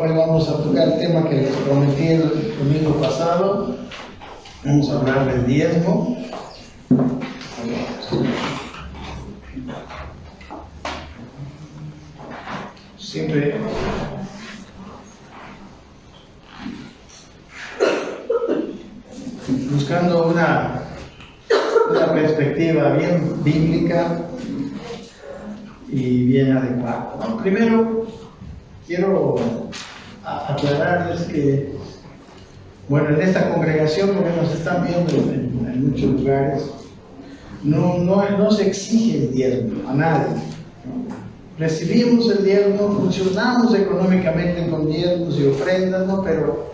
Hoy vamos a tocar el tema que les prometí el domingo pasado. Vamos a hablar del diezmo. Siempre buscando una perspectiva bien bíblica y bien adecuada, ¿no? Primero, quiero aclararles que, bueno, en esta congregación, porque nos están viendo en muchos lugares, no se exige el diezmo a nadie, ¿no? Recibimos el diezmo, funcionamos económicamente con diezmos y ofrendas, ¿no? Pero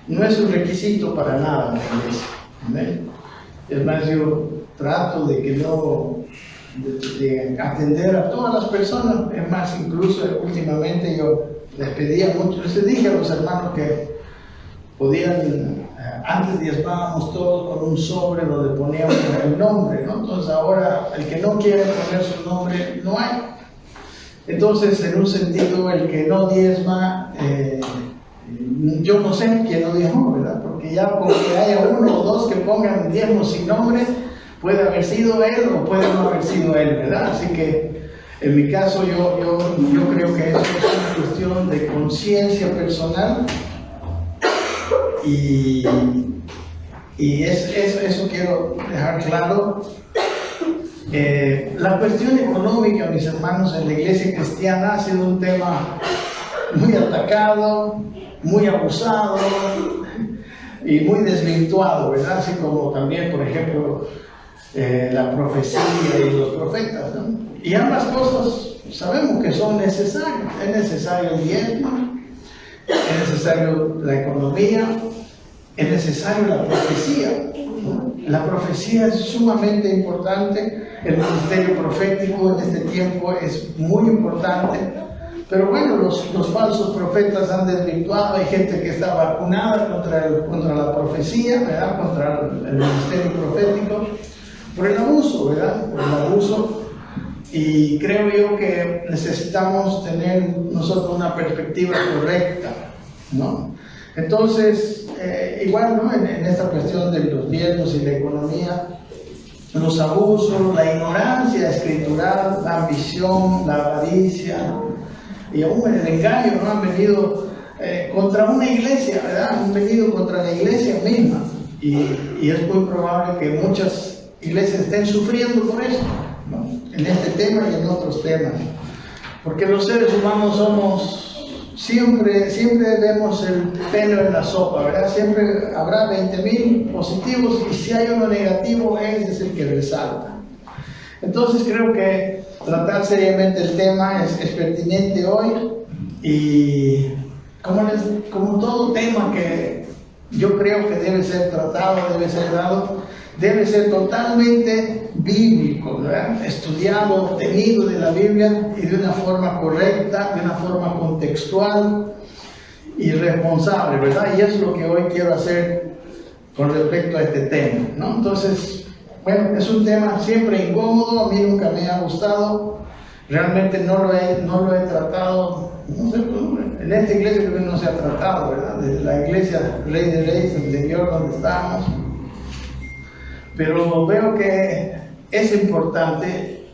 no es un requisito para nada en la iglesia, ¿no? Es más, yo trato de que de atender a todas las personas. Es más, incluso últimamente yo les pedía mucho, les dije a los hermanos que podían, antes diezmábamos todos con un sobre donde poníamos el nombre, ¿no? Entonces ahora el que no quiere poner su nombre, no hay. Entonces, en un sentido, el que no diezma, yo no sé quién lo diezmó, ¿verdad? Porque ya porque haya uno o dos que pongan diezmo sin nombre, puede haber sido él o puede no haber sido él, ¿verdad? Así que, en mi caso, yo creo que eso es una cuestión de conciencia personal y eso quiero dejar claro. La cuestión económica, mis hermanos, en la iglesia cristiana ha sido un tema muy atacado, muy abusado y muy desvirtuado, ¿verdad? Así como también, por ejemplo, la profecía y los profetas, ¿no? Y ambas cosas sabemos que son necesarias. Es necesario el diezmo, es necesario la economía, es necesario la profecía. La profecía es sumamente importante. El ministerio profético en este tiempo es muy importante. Pero bueno, los falsos profetas han desvirtuado. Hay gente que está vacunada contra la profecía, ¿verdad? Contra el ministerio profético, por el abuso, ¿verdad? Por el abuso. Y creo yo que necesitamos tener nosotros una perspectiva correcta, ¿no? Entonces, igual, ¿no? En esta cuestión de los diezmos y la economía, los abusos, la ignorancia escritural, la ambición, la avaricia y aún el engaño, ¿no? Han venido contra una iglesia, ¿verdad? Han venido contra la iglesia misma y es muy probable que muchas iglesias estén sufriendo por eso, ¿no? En este tema y en otros temas, porque los seres humanos somos siempre vemos el pelo en la sopa, ¿verdad? Siempre habrá 20,000 positivos y si hay uno negativo, ese es el que resalta. Entonces creo que tratar seriamente el tema es pertinente hoy y como todo tema que yo creo que debe ser tratado, debe ser dado, debe ser totalmente bíblico, ¿verdad? Estudiado, obtenido de la Biblia y de una forma correcta, de una forma contextual y responsable, ¿verdad? Y eso es lo que hoy quiero hacer con respecto a este tema, ¿no? Entonces, bueno, es un tema siempre incómodo, a mí nunca me ha gustado, realmente no lo he tratado, no sé, en esta iglesia creo que no se ha tratado, ¿verdad? De la iglesia Rey de Reyes anterior donde estábamos. Pero veo que es importante.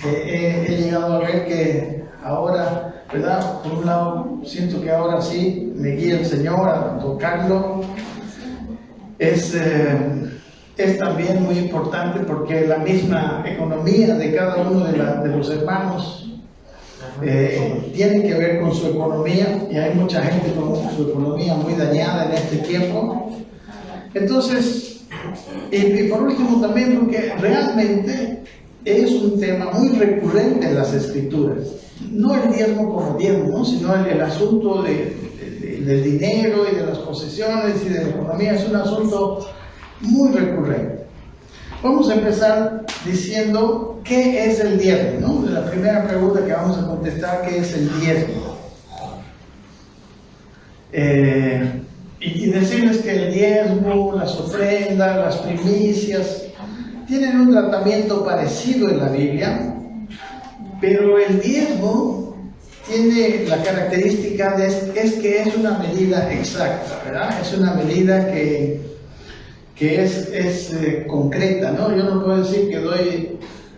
He llegado a ver que ahora, ¿verdad? Por un lado, siento que ahora sí me guía el Señor a tocarlo. Es también muy importante porque la misma economía de cada uno de los hermanos tiene que ver con su economía y hay mucha gente con su economía muy dañada en este tiempo. Entonces, y por último también porque realmente es un tema muy recurrente en las escrituras, no el diezmo como diezmo, ¿no? Sino el asunto del dinero y de las posesiones y de la economía es un asunto muy recurrente. Vamos a empezar diciendo qué es el diezmo, ¿no? La primera pregunta que vamos a contestar, ¿qué es el diezmo? Y decirles que el diezmo, las ofrendas, las primicias tienen un tratamiento parecido en la Biblia, pero el diezmo tiene la característica es que es una medida exacta, ¿verdad? Es una medida que es concreta, ¿no? Yo no puedo decir que doy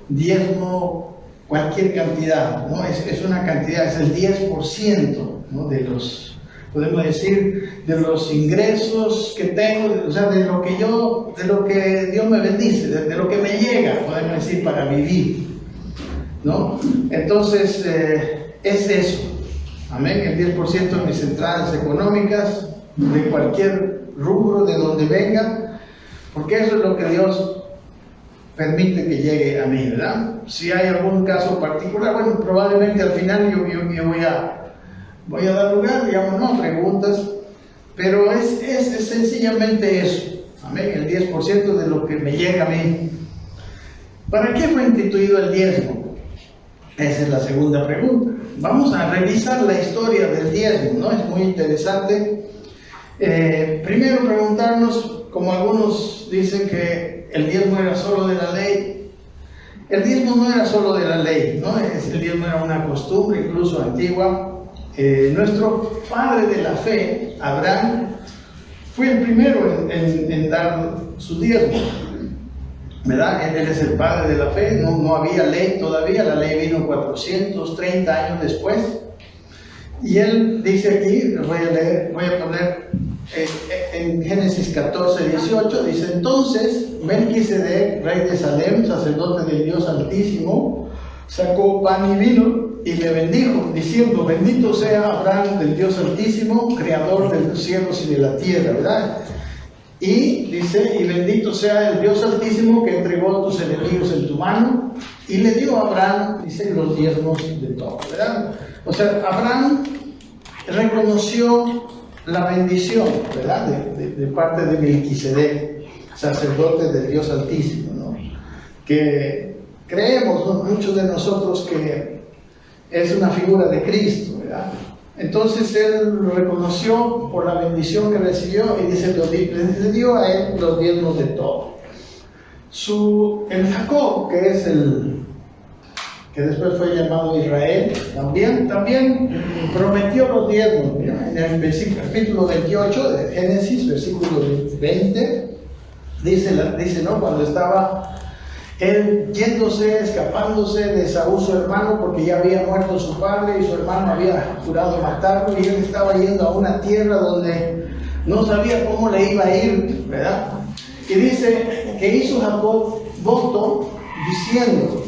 diezmo cualquier cantidad, ¿no? Es una cantidad, es el 10%, ¿no? De los, podemos decir, de los ingresos que tengo, o sea, de lo que Dios me bendice, de lo que me llega, podemos decir, para vivir, ¿no? Entonces, es eso, amén, el 10% de mis entradas económicas, de cualquier rubro, de donde venga, porque eso es lo que Dios permite que llegue a mí, ¿verdad? Si hay algún caso particular, bueno, probablemente al final yo voy a dar lugar, digamos, no preguntas, pero es sencillamente eso, amén, el 10% de lo que me llega a mí. ¿Para qué fue instituido el diezmo? Esa es la segunda pregunta. Vamos a revisar la historia del diezmo, ¿no? Es muy interesante. Primero preguntarnos, como algunos dicen que el diezmo era solo de la ley. El diezmo no era solo de la ley, ¿no? El diezmo era una costumbre, incluso antigua. Nuestro padre de la fe, Abraham, fue el primero en dar su diezmo, ¿verdad? Él es el padre de la fe, no había ley todavía, la ley vino 430 años después. Y él dice aquí, voy a poner en Génesis 14, 18, dice: entonces Melquisedec, rey de Salem, sacerdote del Dios Altísimo, sacó pan y vino y le bendijo, diciendo: bendito sea Abraham del Dios Altísimo, creador de los cielos y de la tierra, ¿verdad? Y dice: y bendito sea el Dios Altísimo que entregó a tus enemigos en tu mano. Y le dio a Abraham, dice, los diezmos de todo, ¿verdad? O sea, Abraham reconoció la bendición, ¿verdad? De parte de Melquisedec, sacerdote del Dios Altísimo, ¿no? Que creemos, ¿no?, muchos de nosotros, que es una figura de Cristo, ¿verdad? Entonces él lo reconoció por la bendición que recibió y dice, le dio a él los diezmos de todo. El Jacob, que es que después fue llamado Israel, también prometió los diezmos. Mira, en el capítulo 28 de Génesis, versículo 20, dice, ¿no?, cuando estaba él yéndose, escapándose de Saúl su hermano, porque ya había muerto su padre y su hermano había jurado matarlo, y él estaba yendo a una tierra donde no sabía cómo le iba a ir, ¿verdad? Y dice que hizo Jacob voto diciendo,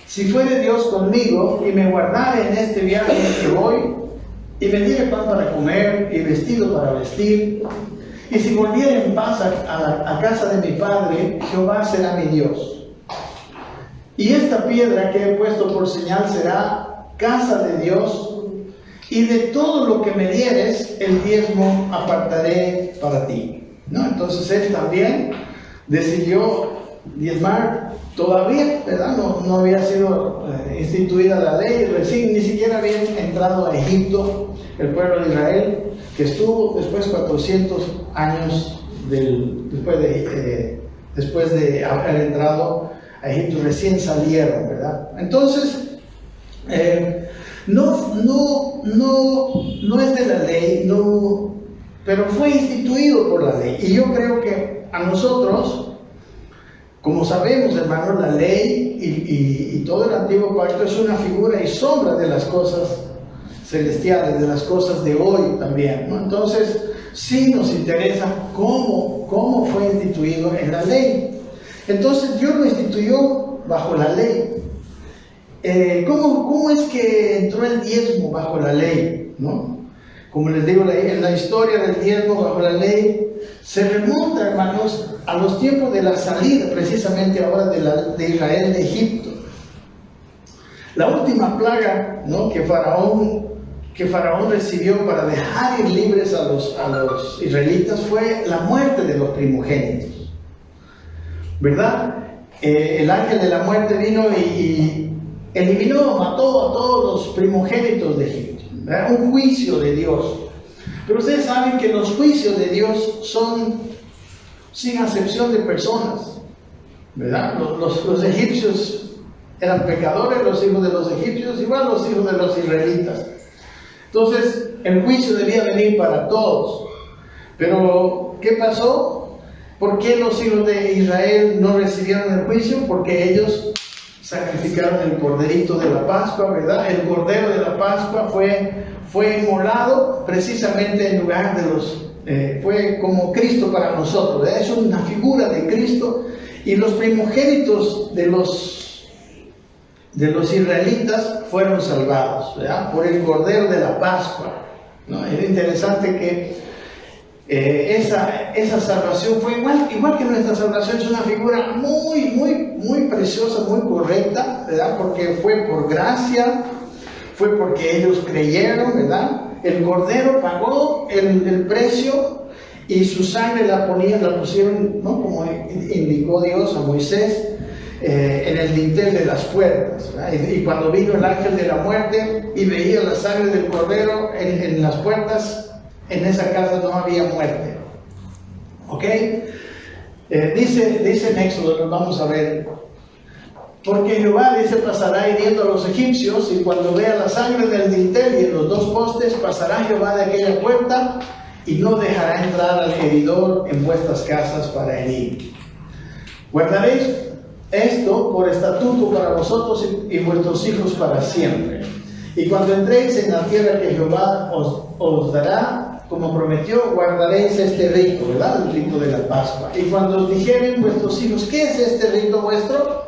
si fuere Dios conmigo y me guardare en este viaje en que voy, y me diere pan para comer y vestido para vestir, y si volviere en paz a casa de mi padre, Jehová será mi Dios. Y esta piedra que he puesto por señal será casa de Dios, y de todo lo que me dieres, el diezmo apartaré para ti, ¿no? Entonces él también decidió diezmar. Todavía, ¿verdad?, no había sido instituida la ley, ni siquiera había entrado a Egipto el pueblo de Israel, que estuvo después 400 años después de haber entrado a Egipto, recién salieron, ¿verdad? Entonces, no es de la ley, pero fue instituido por la ley. Y yo creo que a nosotros, como sabemos, hermanos, la ley y todo el antiguo pacto es una figura y sombra de las cosas celestiales, de las cosas de hoy también, ¿no? Entonces, sí nos interesa cómo fue instituido en la ley. Entonces, Dios lo instituyó bajo la ley. ¿Cómo es que entró el diezmo bajo la ley, ¿no? Como les digo, en la historia del diezmo bajo la ley se remonta, hermanos, a los tiempos de la salida, precisamente ahora, de Israel de Egipto. La última plaga, ¿no?, que Faraón recibió para dejar ir libres a los israelitas fue la muerte de los primogénitos, ¿verdad? El ángel de la muerte vino y mató a todos los primogénitos de Egipto, ¿verdad? Un juicio de Dios. Pero ustedes saben que los juicios de Dios son sin acepción de personas. ¿verdad? Los egipcios eran pecadores, los hijos de los egipcios, igual los hijos de los israelitas. Entonces, el juicio debía venir para todos. Pero, ¿qué pasó? ¿Por qué los hijos de Israel no recibieron el juicio? Porque ellos sacrificaron el corderito de la Pascua, ¿verdad? El cordero de la Pascua fue inmolado precisamente en lugar de fue como Cristo para nosotros, ¿verdad? Es una figura de Cristo. Y los primogénitos de los israelitas fueron salvados, ¿verdad? Por el cordero de la Pascua, ¿no? Es interesante que esa salvación fue igual que nuestra salvación. Es una figura muy preciosa, muy correcta, ¿verdad? Porque fue por gracia, fue porque ellos creyeron, ¿verdad? El cordero pagó el precio y su sangre la pusieron, ¿no? Como indicó Dios a Moisés, en el dintel de las puertas, ¿verdad? Y cuando vino el ángel de la muerte y veía la sangre del cordero en las puertas, en esa casa no había muerte. ¿Ok? Dice en Éxodo, lo vamos a ver. Porque Jehová, dice, pasará hiriendo a los egipcios, y cuando vea la sangre del dintel y en los dos postes, pasará Jehová de aquella puerta y no dejará entrar al heridor en vuestras casas para herir. Guardaréis esto por estatuto para vosotros y vuestros hijos para siempre. Y cuando entréis en la tierra que Jehová os dará, como prometió, guardaréis este rito, ¿verdad? El rito de la Pascua. Y cuando os dijeren vuestros hijos, ¿qué es este rito vuestro?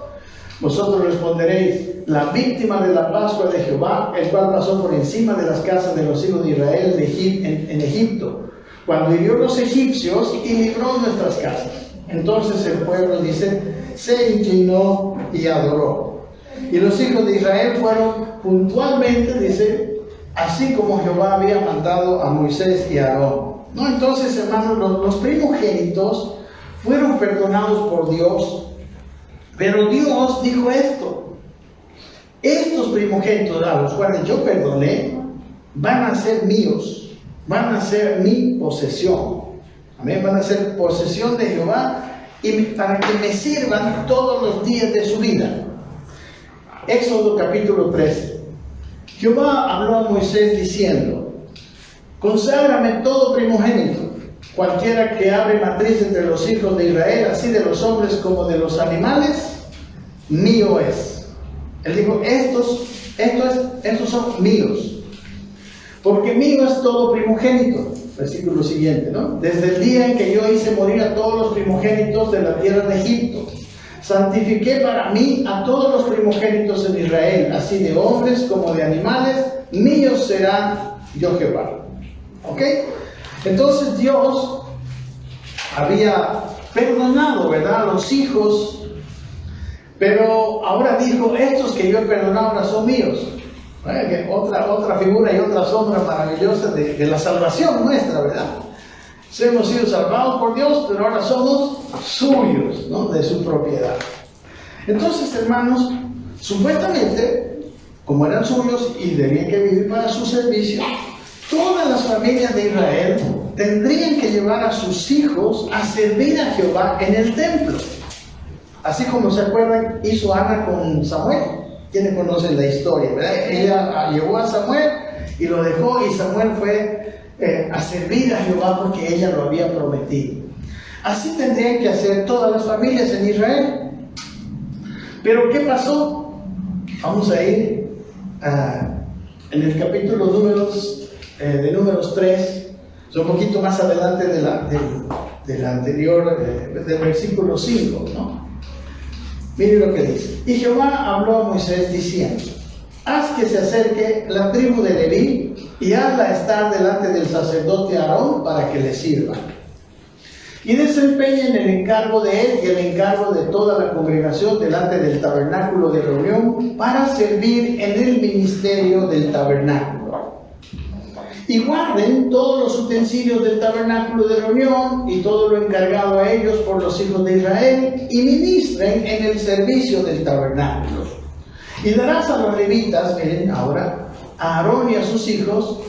Vosotros responderéis, la víctima de la Pascua de Jehová, el cual pasó por encima de las casas de los hijos de Israel en Egipto, cuando hirió los egipcios y libró nuestras casas. Entonces el pueblo, dice, se inclinó y adoró. Y los hijos de Israel fueron puntualmente, dice, así como Jehová había mandado a Moisés y a Aarón, ¿no? Entonces, hermanos, los primogénitos fueron perdonados por Dios, pero Dios dijo esto: estos primogénitos a los cuales yo perdoné van a ser míos, van a ser mi posesión. Amén, van a ser posesión de Jehová, y para que me sirvan todos los días de su vida. Éxodo capítulo 13. Jehová habló a Moisés diciendo: conságrame todo primogénito, cualquiera que abre matriz entre los hijos de Israel, así de los hombres como de los animales, mío es. Él dijo, estos son míos, porque mío es todo primogénito. Versículo siguiente, ¿no? Desde el día en que yo hice morir a todos los primogénitos de la tierra de Egipto, santifiqué para mí a todos los primogénitos en Israel, así de hombres como de animales, míos serán yo Jehová. ¿Ok? Entonces Dios había perdonado, ¿verdad?, a los hijos, pero ahora dijo, estos que yo he perdonado ahora son míos. Otra figura y otra sombra maravillosa de la salvación nuestra, ¿verdad? Hemos sido salvados por Dios, pero ahora somos suyos, ¿no?, de su propiedad. Entonces, hermanos, supuestamente, como eran suyos y debían que vivir para su servicio, todas las familias de Israel tendrían que llevar a sus hijos a servir a Jehová en el templo. Así como se acuerdan, hizo Ana con Samuel. ¿Quiénes conocen la historia, verdad? Ella llevó a Samuel y lo dejó, y Samuel fue a servir a Jehová porque ella lo había prometido. Así tendrían que hacer todas las familias en Israel. Pero ¿qué pasó? Vamos a ir en el capítulo de números 3, es un poquito más adelante de la anterior, del versículo 5, ¿no? Mire lo que dice. Y Jehová habló a Moisés diciendo: haz que se acerque la tribu de Leví y hazla estar delante del sacerdote Aarón para que le sirva. Y desempeñen el encargo de él y el encargo de toda la congregación delante del tabernáculo de reunión para servir en el ministerio del tabernáculo. Y guarden todos los utensilios del tabernáculo de reunión y todo lo encargado a ellos por los hijos de Israel, y ministren en el servicio del tabernáculo. Y darás a los levitas, miren ahora, a Aarón y a sus hijos,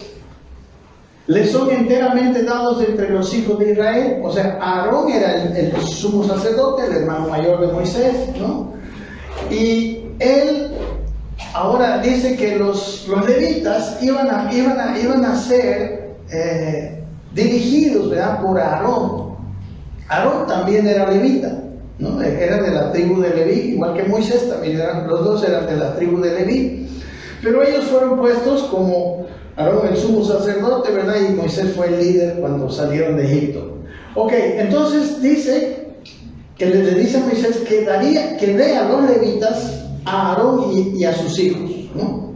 les son enteramente dados entre los hijos de Israel. O sea, Aarón era el sumo sacerdote, el hermano mayor de Moisés, ¿no? Y él ahora dice que los levitas iban a ser dirigidos, ¿verdad?, por Aarón. Aarón también era levita, ¿no? Era de la tribu de Leví, igual que Moisés también los dos eran de la tribu de Leví. Pero ellos fueron puestos como Aarón el sumo sacerdote, ¿verdad? Y Moisés fue el líder cuando salieron de Egipto. Ok, entonces dice que le dice a Moisés que dé a los levitas, a Aarón y a sus hijos, ¿no?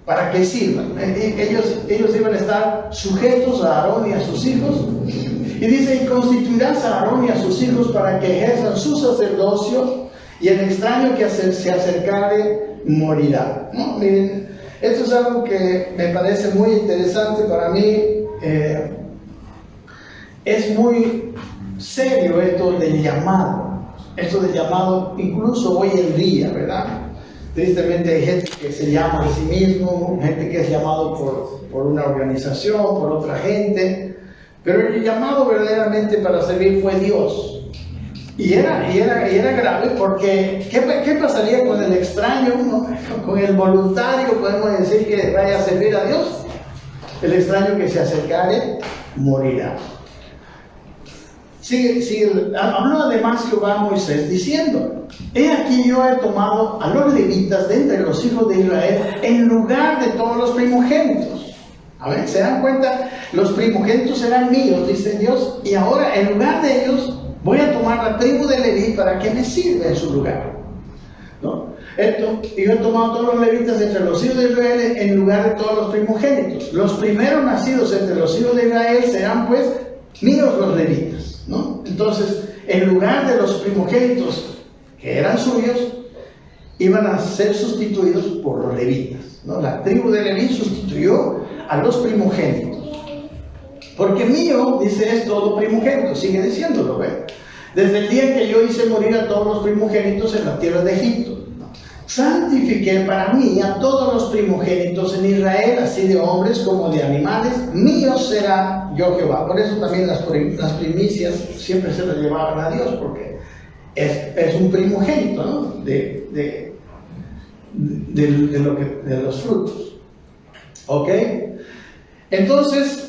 Para que sirvan. Ellos iban a estar sujetos a Aarón y a sus hijos. Y dice, y constituirás a Aarón y a sus hijos para que ejerzan su sacerdocio, y el extraño que se acercare morirá, ¿no? Miren, esto es algo que me parece muy interesante para mí. Es muy serio esto del llamado, incluso hoy en día, ¿verdad? Tristemente hay gente que se llama a sí mismo, gente que es llamado por una organización, por otra gente, pero el llamado verdaderamente para servir fue Dios. Y era grave porque ¿qué pasaría con el extraño, ¿no? Con el voluntario, podemos decir, que vaya a servir a Dios? El extraño que se acercare morirá. Habló además Jehová a Moisés diciendo: he aquí yo he tomado a los levitas de entre los hijos de Israel en lugar de todos los primogénitos. A ver, ¿se dan cuenta? Los primogénitos eran míos, dice Dios, y ahora en lugar de ellos voy a tomar la tribu de Leví para que me sirva en su lugar, ¿no? Y yo he tomado todos los levitas entre los hijos de Israel en lugar de todos los primogénitos. Los primeros nacidos entre los hijos de Israel serán pues míos los levitas, ¿no? Entonces, en lugar de los primogénitos que eran suyos, iban a ser sustituidos por los levitas, ¿no? La tribu de Leví sustituyó a los primogénitos. Porque mío, dice, es todo primogénito, sigue diciéndolo, ¿ve? Desde el día en que yo hice morir a todos los primogénitos en la tierra de Egipto, ¿no? Santifiqué para mí a todos los primogénitos en Israel, así de hombres como de animales, míos será yo Jehová. Por eso también las primicias siempre se las llevaban a Dios, porque es un primogénito, ¿no? de los frutos. ¿Ok? Entonces,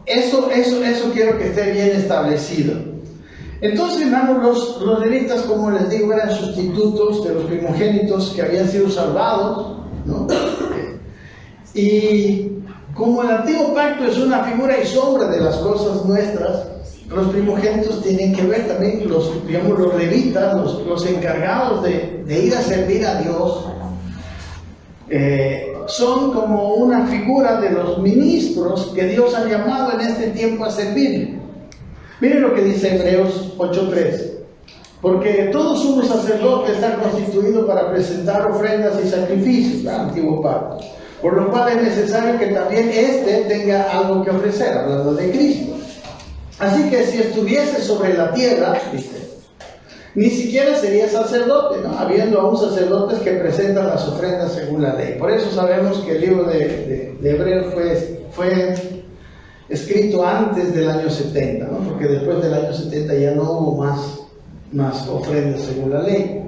eso quiero que esté bien establecido. Entonces, hermanos, los levitas, como les digo, eran sustitutos de los primogénitos que habían sido salvados, ¿no? Y como el antiguo pacto es una figura y sombra de las cosas nuestras, los primogénitos tienen que ver también, los levitas, los encargados de ir a servir a Dios, son como una figura de los ministros que Dios ha llamado en este tiempo a servir. Miren lo que dice Hebreos 8:3. Porque todo sumo sacerdote está constituido para presentar ofrendas y sacrificios, el antiguo pacto, por lo cual es necesario que también éste tenga algo que ofrecer, hablando de Cristo. Así que si estuviese sobre la tierra, dice, ni siquiera sería sacerdote, ¿no? Habiendo aún sacerdotes que presentan las ofrendas según la ley. Por eso sabemos que el libro de Hebreos fue escrito antes del año 70, ¿no? Porque después del año 70 ya no hubo más ofrendas según la ley.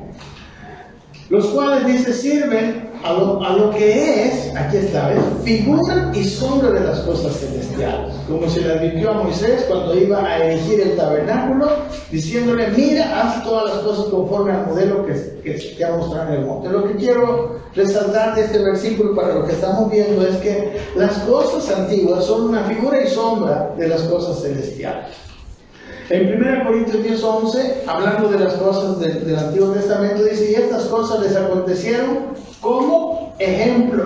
Los cuales, dice, sirven a lo que es, aquí está, ¿ves? Figura y sombra de las cosas celestiales, como se le advirtió a Moisés cuando iba a erigir el tabernáculo, diciéndole: mira, haz todas las cosas conforme al modelo que te ha mostrado en el monte. Lo que quiero resaltar de este versículo para lo que estamos viendo es que las cosas antiguas son una figura y sombra de las cosas celestiales. En 1 Corintios 10:11, hablando de las cosas del Antiguo Testamento, dice: y estas cosas les acontecieron como ejemplo,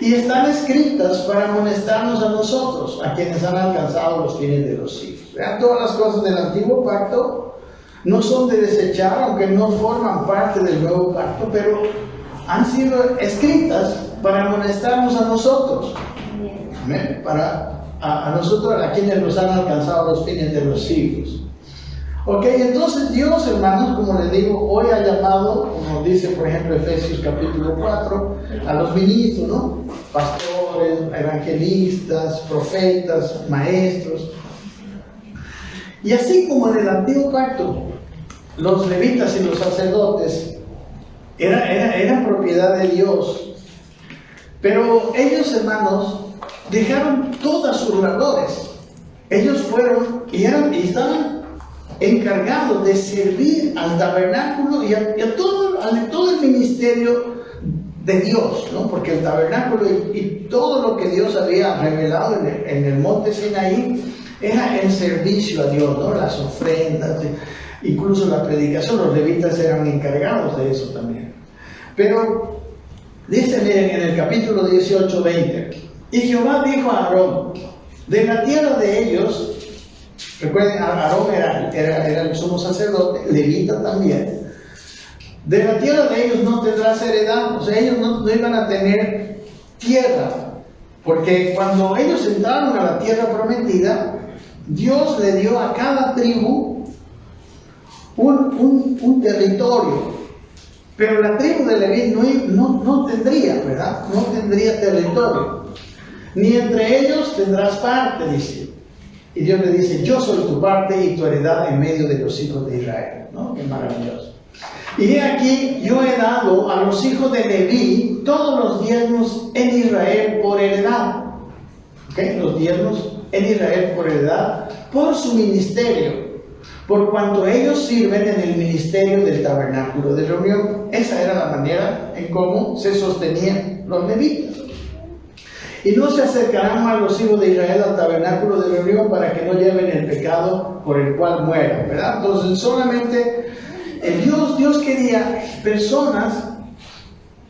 y están escritas para amonestarnos a nosotros, a quienes han alcanzado los fines de los siglos. Vean, todas las cosas del Antiguo Pacto no son de desechar, aunque no forman parte del Nuevo Pacto, pero han sido escritas para amonestarnos a nosotros. Amén. A nosotros, a quienes nos han alcanzado los fines de los siglos. Ok, entonces Dios, hermanos, como les digo, hoy ha llamado, como dice por ejemplo Efesios capítulo 4, a los ministros, ¿no? Pastores, pastores, evangelistas, profetas, maestros. Y así como en el antiguo pacto, los levitas y los sacerdotes eran propiedad de Dios, pero ellos, hermanos, dejaron todas sus labores. Ellos fueron y estaban encargados de servir al tabernáculo y a todo el ministerio de Dios, ¿no? Porque el tabernáculo y todo lo que Dios había revelado en el monte Sinaí era el servicio a Dios, ¿no? Las ofrendas, incluso la predicación. Los levitas eran encargados de eso también. Pero dice, miren, en el capítulo 18, 20, y Jehová dijo a Aarón: de la tierra de ellos, recuerden, Aarón era el sumo sacerdote, levita también, de la tierra de ellos no tendrás heredad. O sea, ellos no iban a tener tierra, porque cuando ellos entraron a la tierra prometida, Dios le dio a cada tribu un territorio, pero la tribu de Leví no tendría, ¿verdad? No tendría territorio, ni entre ellos tendrás parte, dice. Y Dios le dice: yo soy tu parte y tu heredad en medio de los hijos de Israel, ¿no? Qué maravilloso. Y he aquí, yo he dado a los hijos de Leví todos los diezmos en Israel por heredad. ¿Okay? Los diezmos en Israel por heredad, por su ministerio, por cuanto ellos sirven en el ministerio del tabernáculo de reunión. Esa era la manera en cómo se sostenían los levitas. Y no se acercarán más los hijos de Israel al tabernáculo de reunión para que no lleven el pecado por el cual mueran, ¿verdad? Entonces solamente Dios quería personas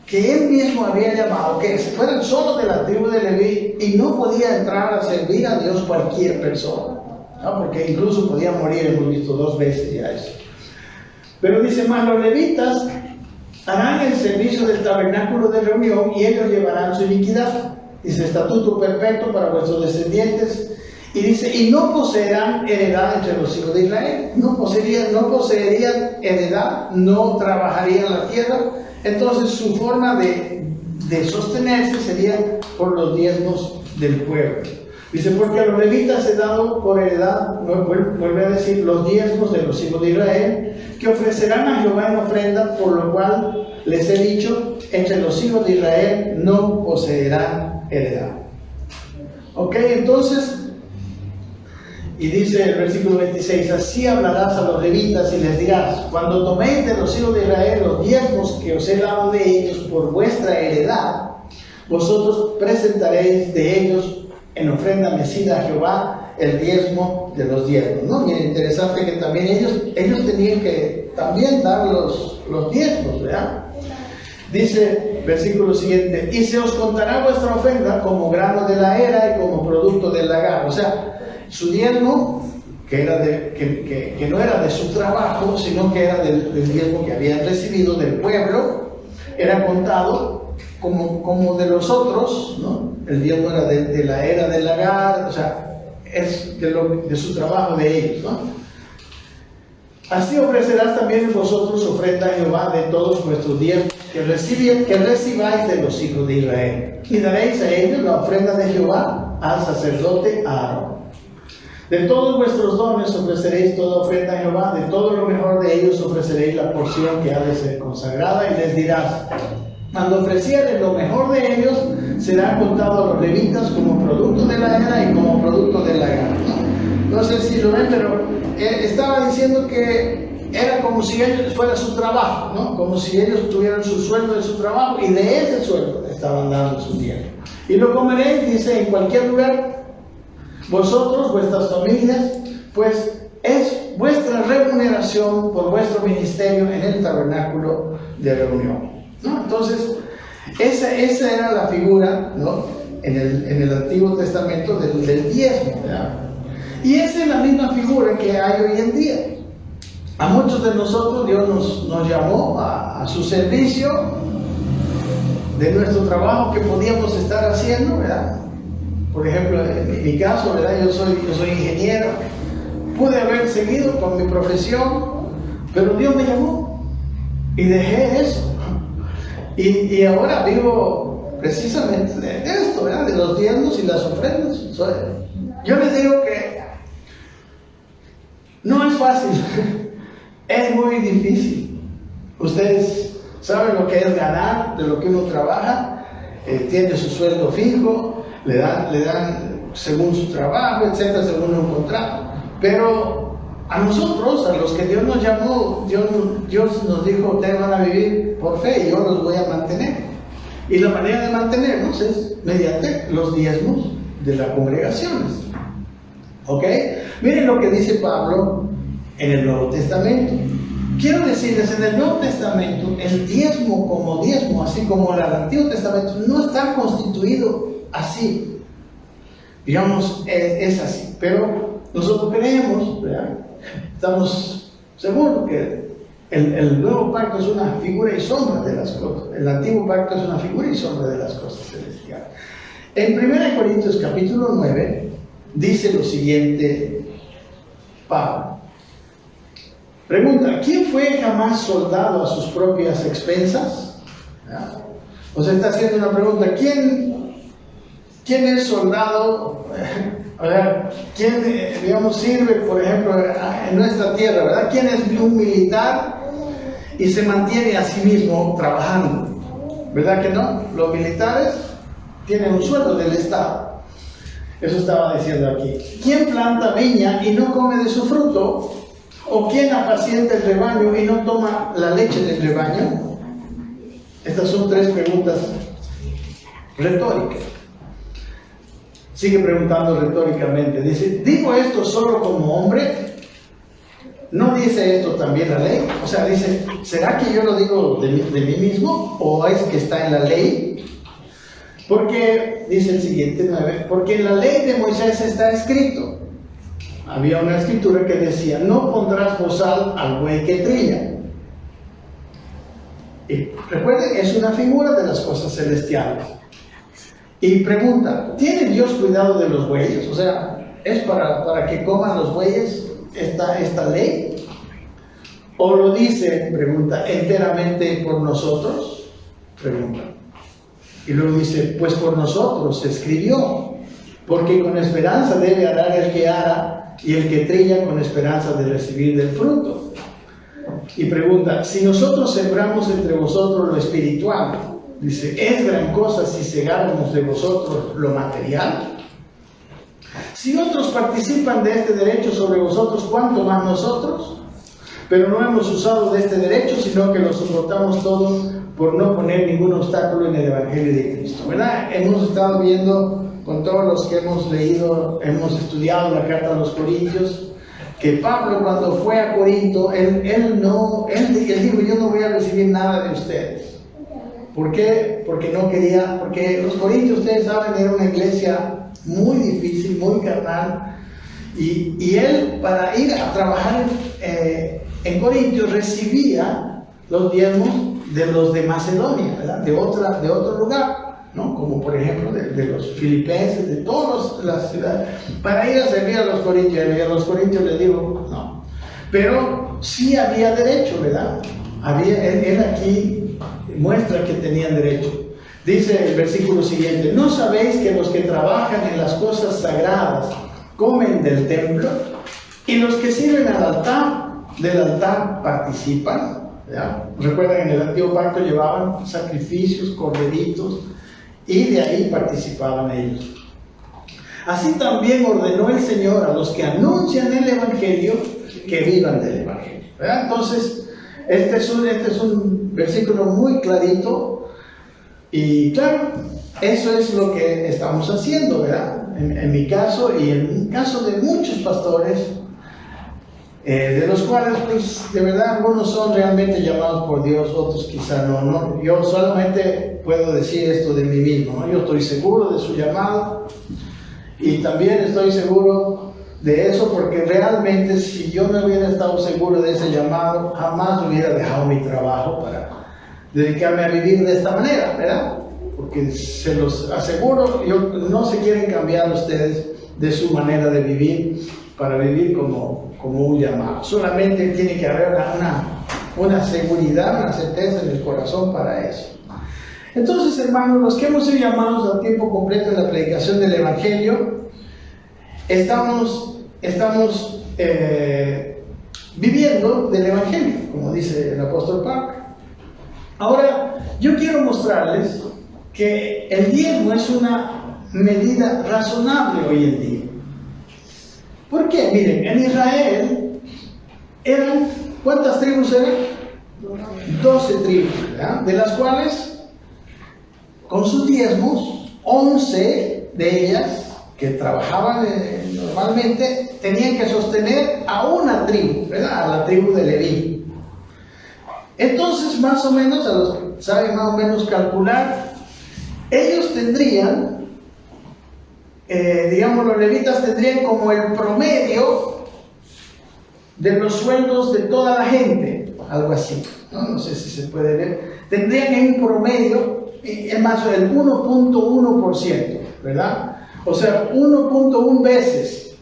que Él mismo había llamado, que fueran solo de la tribu de Leví, y no podía entrar a servir a Dios cualquier persona, ¿no? Porque incluso podía morir. Hemos visto 2 veces ya eso. Pero dice más: los levitas harán el servicio del tabernáculo de reunión y ellos llevarán su iniquidad. Dice: estatuto perpetuo para vuestros descendientes. Y dice: y no poseerán heredad entre los hijos de Israel. No poseerían heredad, no trabajarían la tierra. Entonces su forma de sostenerse sería por los diezmos del pueblo. Dice: porque a los levitas he dado por heredad, vuelve a decir, los diezmos de los hijos de Israel, que ofrecerán a Jehová en ofrenda, por lo cual les he dicho: entre los hijos de Israel no poseerán heredad. Ok, entonces, y dice el versículo 26: así hablarás a los levitas y les dirás: cuando toméis de los hijos de Israel los diezmos que os he dado de ellos por vuestra heredad, vosotros presentaréis de ellos en ofrenda mecida a Jehová el diezmo de los diezmos, ¿no? Miren, interesante que también ellos tenían que también dar los diezmos, ¿verdad? Dice, versículo siguiente: y se os contará vuestra ofrenda como grano de la era y como producto del lagar. O sea, su diezmo, que no era de su trabajo, sino que era del diezmo que habían recibido del pueblo, era contado como de los otros, ¿no? El diezmo era de la era del lagar, o sea, es de su trabajo de ellos, ¿no? Así ofrecerás también vosotros ofrenda a Jehová de todos vuestros diezmos que recibáis de los hijos de Israel, y daréis a ellos la ofrenda de Jehová al sacerdote Aarón. De todos vuestros dones ofreceréis toda ofrenda a Jehová, de todo lo mejor de ellos ofreceréis la porción que ha de ser consagrada, y les dirás: cuando ofrecieres lo mejor de ellos, será contado a los levitas como producto de la era y como producto del lagar. No sé si lo ven, pero estaba diciendo que era como si ellos fuera su trabajo, ¿no? Como si ellos tuvieran su sueldo de su trabajo, y de ese sueldo estaban dando su tiempo. Y lo comeréis, dice, en cualquier lugar. Vosotros, vuestras familias, pues es vuestra remuneración por vuestro ministerio en el tabernáculo de reunión, ¿no? Entonces, esa era la figura, ¿no? en el Antiguo Testamento del diezmo, ¿verdad? Y esa es la misma figura que hay hoy en día. A muchos de nosotros Dios nos llamó a su servicio de nuestro trabajo que podíamos estar haciendo, ¿verdad? Por ejemplo, en mi caso, ¿verdad? Yo soy ingeniero. Pude haber seguido con mi profesión, pero Dios me llamó y dejé eso. Y ahora vivo precisamente de esto, ¿verdad? De los diezmos y las ofrendas. Yo les digo que no es fácil, es muy difícil. Ustedes saben lo que es ganar, de lo que uno trabaja, tiene su sueldo fijo, le dan según su trabajo, etcétera, según un contrato. Pero a nosotros, a los que Dios nos llamó, Dios nos dijo, ustedes van a vivir por fe y yo los voy a mantener. Y la manera de mantenernos es mediante los diezmos de las congregaciones. ¿Ok? Miren lo que dice Pablo en el Nuevo Testamento. Quiero decirles, en el Nuevo Testamento, el diezmo como diezmo, así como en el Antiguo Testamento, no está constituido así. Digamos, es así. Pero nosotros creemos, ¿verdad? Estamos seguros que el nuevo pacto es una figura y sombra de las cosas. El antiguo pacto es una figura y sombra de las cosas celestiales. En 1 Corintios capítulo 9 dice lo siguiente Pablo. Pregunta, ¿quién fue jamás soldado a sus propias expensas? ¿Ya? O sea, está haciendo una pregunta, ¿quién es soldado? A ver, ¿quién, digamos, sirve, por ejemplo, en nuestra tierra, ¿verdad? ¿Quién es un militar y se mantiene a sí mismo trabajando? ¿Verdad que no? Los militares tienen un sueldo del Estado. Eso estaba diciendo aquí. ¿Quién planta viña y no come de su fruto? ¿O quién apacienta el rebaño y no toma la leche del rebaño? Estas son tres preguntas retóricas. Sigue preguntando retóricamente. Dice, ¿digo esto solo como hombre? ¿No dice esto también la ley? O sea, dice, ¿será que yo lo digo de mí mismo? ¿O es que está en la ley? Porque, dice el siguiente 9, porque en la ley de Moisés está escrito. Había una escritura que decía, no pondrás bozal al buey que trilla. Y recuerden, es una figura de las cosas celestiales. Y pregunta, ¿tiene Dios cuidado de los bueyes? O sea, ¿es para que coman los bueyes esta ley? ¿O lo dice, pregunta, enteramente por nosotros? Pregunta. Y luego dice, pues por nosotros se escribió, porque con esperanza debe arar el que ara, y el que trilla con esperanza de recibir del fruto. Y pregunta, si nosotros sembramos entre vosotros lo espiritual, dice, ¿es gran cosa si segáramos de vosotros lo material? Si otros participan de este derecho sobre vosotros, ¿cuánto más nosotros? Pero no hemos usado de este derecho, sino que lo soportamos todos por no poner ningún obstáculo en el Evangelio de Cristo. ¿Verdad? Hemos estado viendo con todos los que hemos leído, hemos estudiado la carta a los Corintios, que Pablo cuando fue a Corinto, él dijo, yo no voy a recibir nada de ustedes. ¿Por qué? Porque no quería, porque los Corintios, ustedes saben, era una iglesia muy difícil, muy carnal, y él para ir a trabajar en Corintios recibía los diezmos de los de Macedonia, ¿verdad? De otro lugar, ¿no? Como por ejemplo de los filipenses, de todas las ciudades, para ir a servir a los corintios. Y a los corintios les digo, no. Pero sí había derecho, ¿verdad? Él aquí muestra que tenían derecho. Dice el versículo siguiente, ¿no sabéis que los que trabajan en las cosas sagradas comen del templo? Y los que sirven del altar participan. ¿Ya? Recuerdan, en el antiguo pacto llevaban sacrificios, corderitos, y de ahí participaban ellos. Así también ordenó el Señor a los que anuncian el Evangelio que vivan del Evangelio. ¿Verdad? Entonces, este es un versículo muy clarito, y claro, eso es lo que estamos haciendo, ¿verdad? En mi caso y en el caso de muchos pastores, de los cuales, pues, de verdad, algunos son realmente llamados por Dios, otros quizá no. Yo solamente puedo decir esto de mí mismo, ¿no? Yo estoy seguro de su llamado, y también estoy seguro de eso porque realmente si yo no hubiera estado seguro de ese llamado, jamás hubiera dejado mi trabajo para dedicarme a vivir de esta manera, ¿verdad? Porque se los aseguro, no se quieren cambiar ustedes de su manera de vivir para vivir como un llamado. Solamente tiene que haber una seguridad, una certeza en el corazón para eso. Entonces, hermanos, los que hemos sido llamados a tiempo completo en la predicación del Evangelio, estamos viviendo del Evangelio, como dice el apóstol Pablo. Ahora, yo quiero mostrarles que el diezmo es una medida razonable hoy en día. ¿Por qué? Miren, en Israel ¿cuántas tribus eran? 12 tribus, ¿verdad? De las cuales, con sus diezmos, 11 de ellas que trabajaban normalmente tenían que sostener a una tribu, ¿verdad? A la tribu de Leví. Entonces, más o menos, a los que saben más o menos calcular, ellos tendrían, digamos, los levitas tendrían como el promedio de los sueldos de toda la gente, algo así, no sé si se puede ver, tendrían en un promedio, es más del 1.1%, ¿verdad? O sea, 1.1 veces.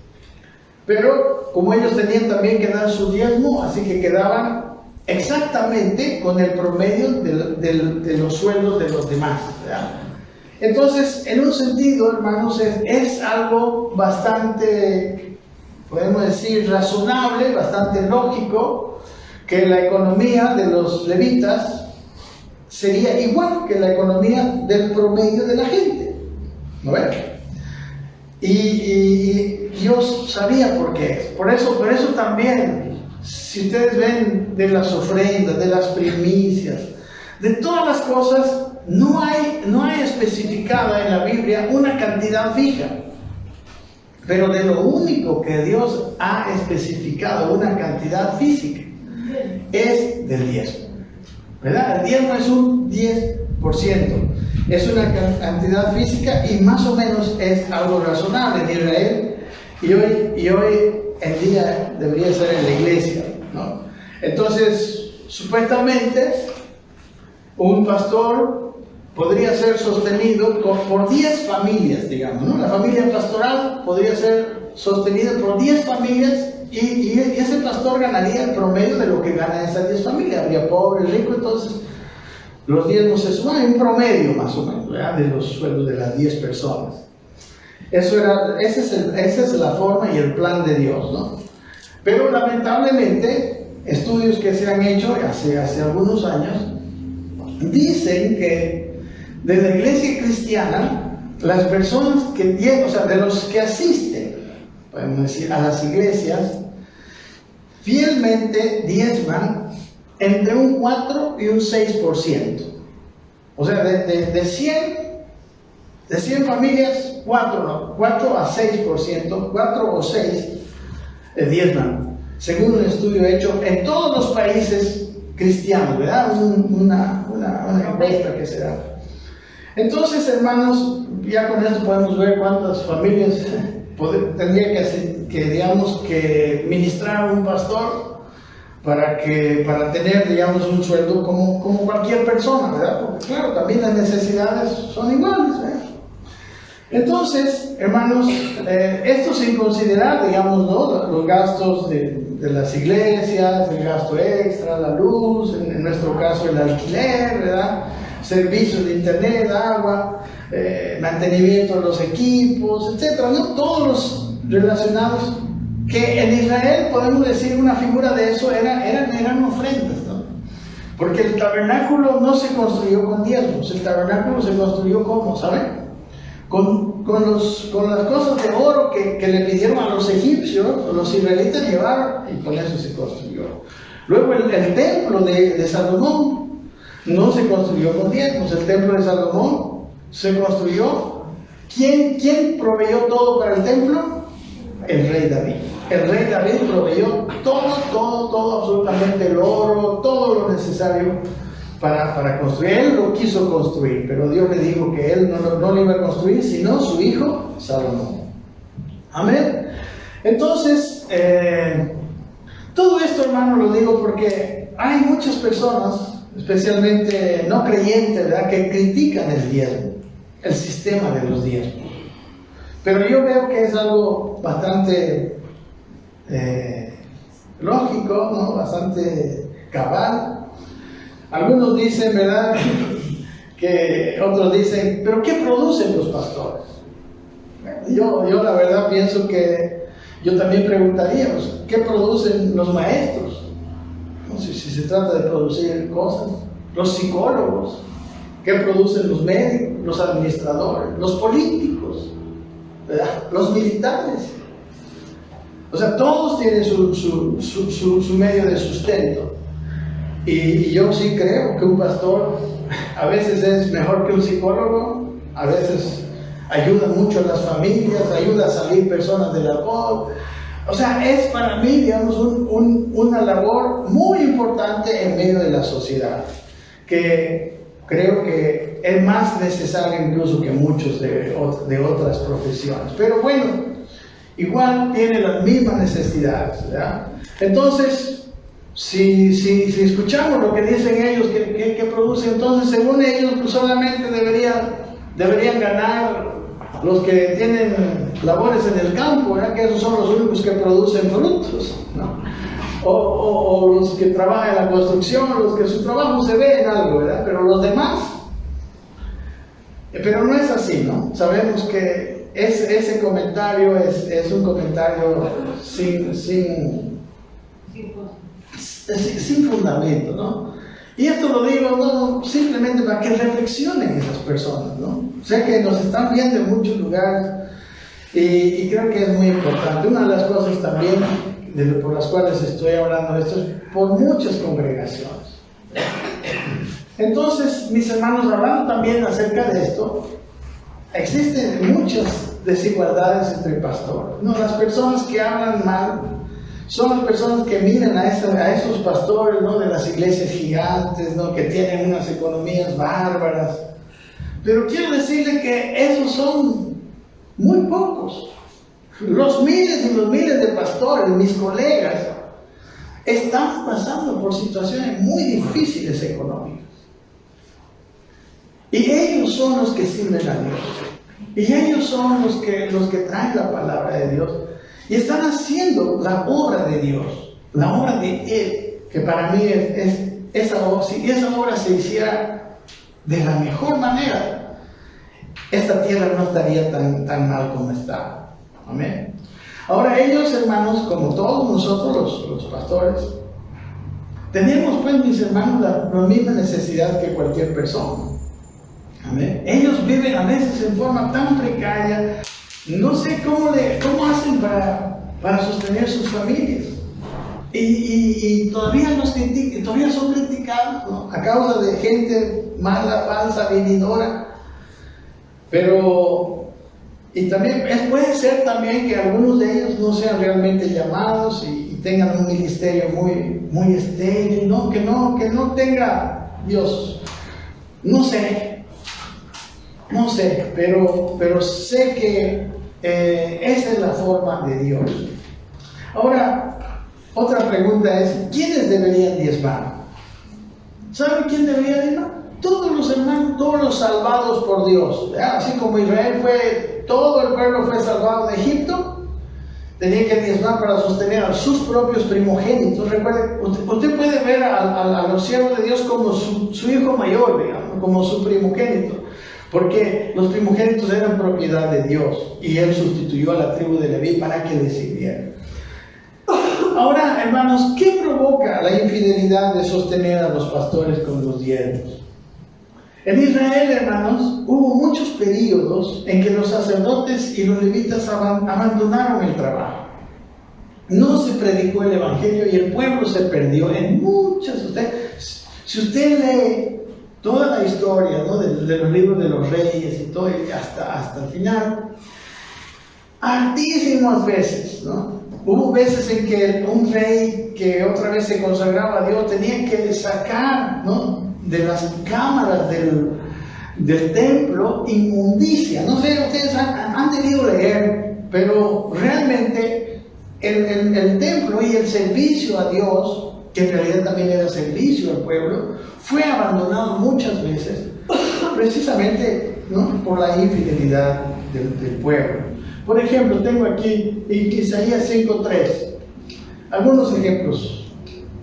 Pero como ellos tenían también que dar su diezmo, así que quedaban exactamente con el promedio de los sueldos de los demás, ¿verdad? Entonces, en un sentido, hermanos, es algo bastante, podemos decir, razonable, bastante lógico, que la economía de los levitas sería igual que la economía del promedio de la gente, ¿no ven? Y Dios sabía por qué. Por eso también, si ustedes ven de las ofrendas, de las primicias, de todas las cosas, no hay especificada en la Biblia una cantidad fija. Pero de lo único que Dios ha especificado una cantidad física es del diezmo, ¿verdad? El diezmo es un 10%. Es una cantidad física y más o menos es algo razonable en Israel. Y hoy en día debería ser en la iglesia, ¿no? Entonces, supuestamente, un pastor podría ser sostenido por 10 familias, digamos, ¿no? La familia pastoral podría ser sostenida por 10 familias y ese pastor ganaría el promedio de lo que ganan esas 10 familias. Habría pobre, rico, entonces los diezmos se suman en promedio más o menos, ¿verdad? De los sueldos de las 10 personas. Esa es la forma y el plan de Dios, ¿no? Pero lamentablemente, estudios que se han hecho hace algunos años dicen que de la iglesia cristiana, las personas que, o sea, de los que asisten, podemos decir, a las iglesias, fielmente diezman entre un 4 y un 6%. O sea, de 100 familias, 4 a 6%, 4 o 6 diezman, según un estudio hecho en todos los países cristianos, ¿verdad? Una encuesta que se da. Entonces, hermanos, ya con esto podemos ver cuántas familias tendría que ministrar un pastor para tener, digamos, un sueldo como cualquier persona, ¿verdad? Porque claro, también las necesidades son iguales, ¿verdad? Entonces, hermanos, esto sin considerar, digamos, ¿no? Los gastos de las iglesias, el gasto extra, la luz, en nuestro caso el alquiler, ¿verdad? Servicios de internet, agua, mantenimiento de los equipos, etcétera, ¿no? Todos los relacionados, que en Israel podemos decir una figura de eso eran ofrendas, ¿no? Porque el tabernáculo no se construyó con diezmos, el tabernáculo se construyó ¿cómo? ¿Saben? Con las cosas de oro que le pidieron a los egipcios, los israelitas llevaron y con eso se construyó. Luego el templo de Salomón no se construyó con diezmos, el templo de Salomón se construyó. ¿Quién proveyó todo para el templo? El rey David. El rey David proveyó todo, absolutamente el oro, todo lo necesario para construir. Él lo quiso construir, pero Dios le dijo que él no lo iba a construir, sino su hijo Salomón. Amén. Entonces, todo esto, hermano, lo digo porque hay muchas personas, especialmente no creyentes, ¿verdad?, que critican el diezmo, el sistema de los diezmos. Pero yo veo que es algo bastante lógico, ¿no? Bastante cabal. Algunos dicen, ¿verdad?, que otros dicen, ¿pero qué producen los pastores? Yo la verdad pienso que yo también preguntaría, pues, ¿qué producen los maestros? No sé si se trata de producir cosas. Los psicólogos, ¿qué producen los médicos, los administradores, los políticos, ¿verdad? Los militares? O sea, todos tienen su medio de sustento. Y yo sí creo que un pastor a veces es mejor que un psicólogo, a veces ayuda mucho a las familias, ayuda a salir personas del alcohol. O sea, es para mí, digamos, una labor muy importante en medio de la sociedad, que creo que es más necesaria incluso que muchos de otras profesiones. Pero bueno, igual tiene las mismas necesidades, ¿verdad? Entonces, si escuchamos lo que dicen ellos que producen, entonces según ellos pues solamente deberían ganar los que tienen labores en el campo, ¿verdad? Que esos son los únicos que producen frutos, ¿no? O los que trabajan en la construcción, los que su trabajo se ve en algo, ¿verdad? Pero los demás, pero no es así, ¿no? Sabemos que ese comentario es un comentario sin fundamento, ¿no? Y esto lo digo no simplemente para que reflexionen esas personas, ¿no? Sé que nos están viendo en muchos lugares y creo que es muy importante. Una de las cosas también por las cuales estoy hablando de esto es por muchas congregaciones. Entonces, mis hermanos, hablando también acerca de esto, existen muchas desigualdades entre pastores, ¿no? Las personas que hablan mal son las personas que miran a esos pastores, ¿no? De las iglesias gigantes, ¿no? Que tienen unas economías bárbaras. Pero quiero decirle que esos son muy pocos. Los miles y los miles de pastores, mis colegas, están pasando por situaciones muy difíciles económicas. Y ellos son los que sirven a Dios. Y ellos son los que traen la palabra de Dios. Y están haciendo la obra de Dios, la obra de Él, que para mí es esa obra. Si esa obra se hiciera de la mejor manera, esta tierra no estaría tan mal como está. Amén. Ahora ellos, hermanos, como todos nosotros los pastores, tenemos, pues, mis hermanos, la misma necesidad que cualquier persona. Amén. Ellos viven a veces en forma tan precaria. No sé cómo hacen para sostener sus familias. Y todavía todavía son criticados, ¿no? A causa de gente mala, falsa, vividora. Pero, y también puede ser también que algunos de ellos no sean realmente llamados y tengan un ministerio muy estéril, ¿no? Que no tenga Dios. No sé, pero sé que esa es la forma de Dios. Ahora, otra pregunta es, ¿quiénes deberían diezmar? ¿Saben quién debería diezmar? Todos los hermanos, todos los salvados por Dios. Así como Israel todo el pueblo fue salvado de Egipto, tenía que diezmar para sostener a sus propios primogénitos. Recuerden, usted puede ver a los siervos de Dios como su hijo mayor, digamos, como su primogénito. Porque los primogénitos eran propiedad de Dios y Él sustituyó a la tribu de Leví para que le sirviera. Ahora, hermanos, ¿qué provoca la infidelidad de sostener a los pastores con los diezmos? En Israel, hermanos, hubo muchos periodos en que los sacerdotes y los levitas abandonaron el trabajo. No se predicó el evangelio y el pueblo se perdió en muchas. Si usted lee toda la historia, ¿no? de los libros de los reyes y todo, y hasta el final, altísimas veces, ¿no? Hubo veces en que un rey que otra vez se consagraba a Dios tenía que sacar, ¿no? De las cámaras del templo inmundicia. No sé, ustedes han debido leer, pero realmente el templo y el servicio a Dios, que en realidad también era servicio al pueblo, fue abandonado muchas veces, precisamente, ¿no? Por la infidelidad del pueblo. Por ejemplo, tengo aquí Isaías 5:3, algunos ejemplos.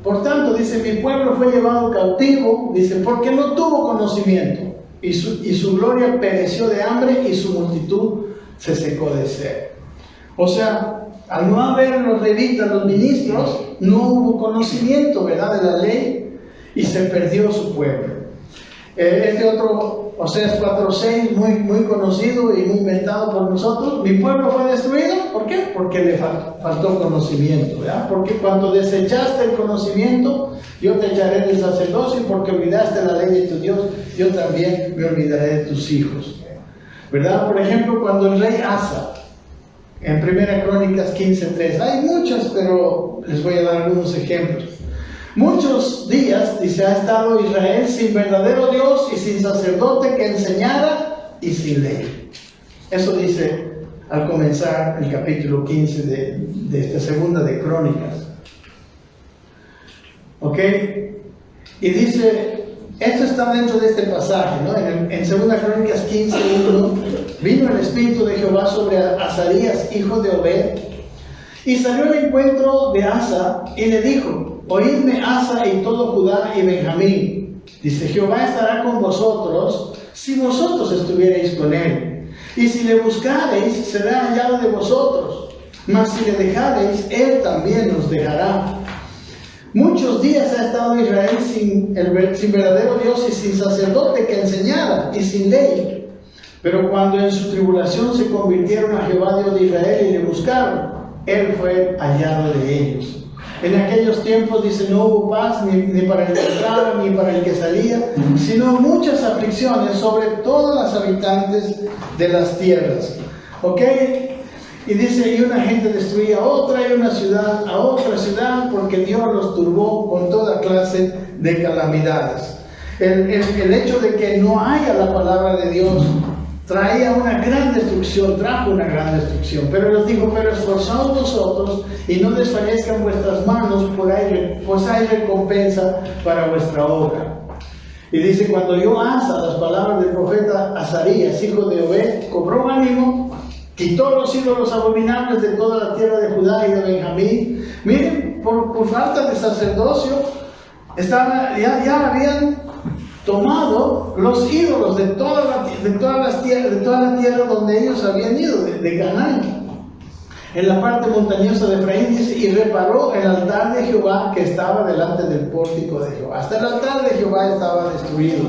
Por tanto, dice, mi pueblo fue llevado cautivo, dice, porque no tuvo conocimiento. y su gloria pereció de hambre y su multitud se secó de sed. O sea, al no haber los levitas, los ministros, no hubo conocimiento, ¿verdad?, de la ley y se perdió su pueblo. Este otro, Oseas 4:6, muy conocido y muy inventado por nosotros. Mi pueblo fue destruido, ¿por qué? Porque le faltó conocimiento, ¿verdad? Porque cuando desechaste el conocimiento, yo te echaré del sacerdocio, y porque olvidaste la ley de tu Dios, yo también me olvidaré de tus hijos, ¿verdad? Por ejemplo, cuando el rey Asa, en 1 Crónicas 15:3, hay muchas, pero les voy a dar algunos ejemplos. Muchos días, dice, ha estado Israel sin verdadero Dios y sin sacerdote que enseñara y sin ley. Eso dice al comenzar el capítulo 15 de esta segunda de Crónicas. ¿Ok? Y dice, esto está dentro de este pasaje, ¿no? En 2 Crónicas 15:1, vino el Espíritu de Jehová sobre Azarías, hijo de Obed, y salió al encuentro de Asa y le dijo, oídme Asa y todo Judá y Benjamín. Dice, Jehová estará con vosotros si vosotros estuvierais con él. Y si le buscareis, será hallado de vosotros. Mas si le dejareis, él también os dejará. Muchos días ha estado Israel sin verdadero Dios y sin sacerdote que enseñara y sin ley. Pero cuando en su tribulación se convirtieron a Jehová Dios de Israel y le buscaron, él fue hallado de ellos. En aquellos tiempos, dice, no hubo paz ni para el que entraba ni para el que salía, sino muchas aflicciones sobre todos los habitantes de las tierras. ¿Ok? Y dice, y una gente destruía a otra y una ciudad a otra ciudad, porque Dios los turbó con toda clase de calamidades. El hecho de que no haya la palabra de Dios traía una gran destrucción, trajo una gran destrucción. Pero les dijo, pero esforzaos vosotros y no desfallezcan vuestras manos, pues hay recompensa para vuestra obra. Y dice, cuando oyó Asa las palabras del profeta Azarías, hijo de Obed, cobró ánimo, quitó los ídolos abominables de toda la tierra de Judá y de Benjamín. Miren, por falta de sacerdocio, ya habían tomado los ídolos de toda la tierra donde ellos habían ido, de Canaán, en la parte montañosa de Efraín, dice, y reparó el altar de Jehová que estaba delante del pórtico de Jehová. Hasta el altar de Jehová estaba destruido.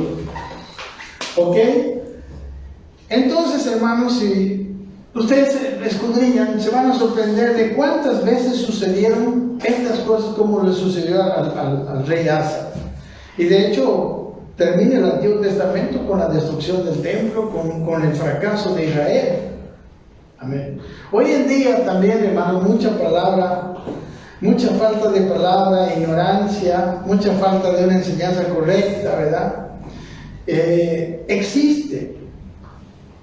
¿Ok? Entonces, hermanos, si ustedes escudriñan, se van a sorprender de cuántas veces sucedieron estas cosas como le sucedió al rey Asa. Y de hecho, termina el Antiguo Testamento con la destrucción del templo, con el fracaso de Israel. Amén. Hoy en día también, hermano, mucha falta de palabra, ignorancia, mucha falta de una enseñanza correcta, ¿verdad? Existe.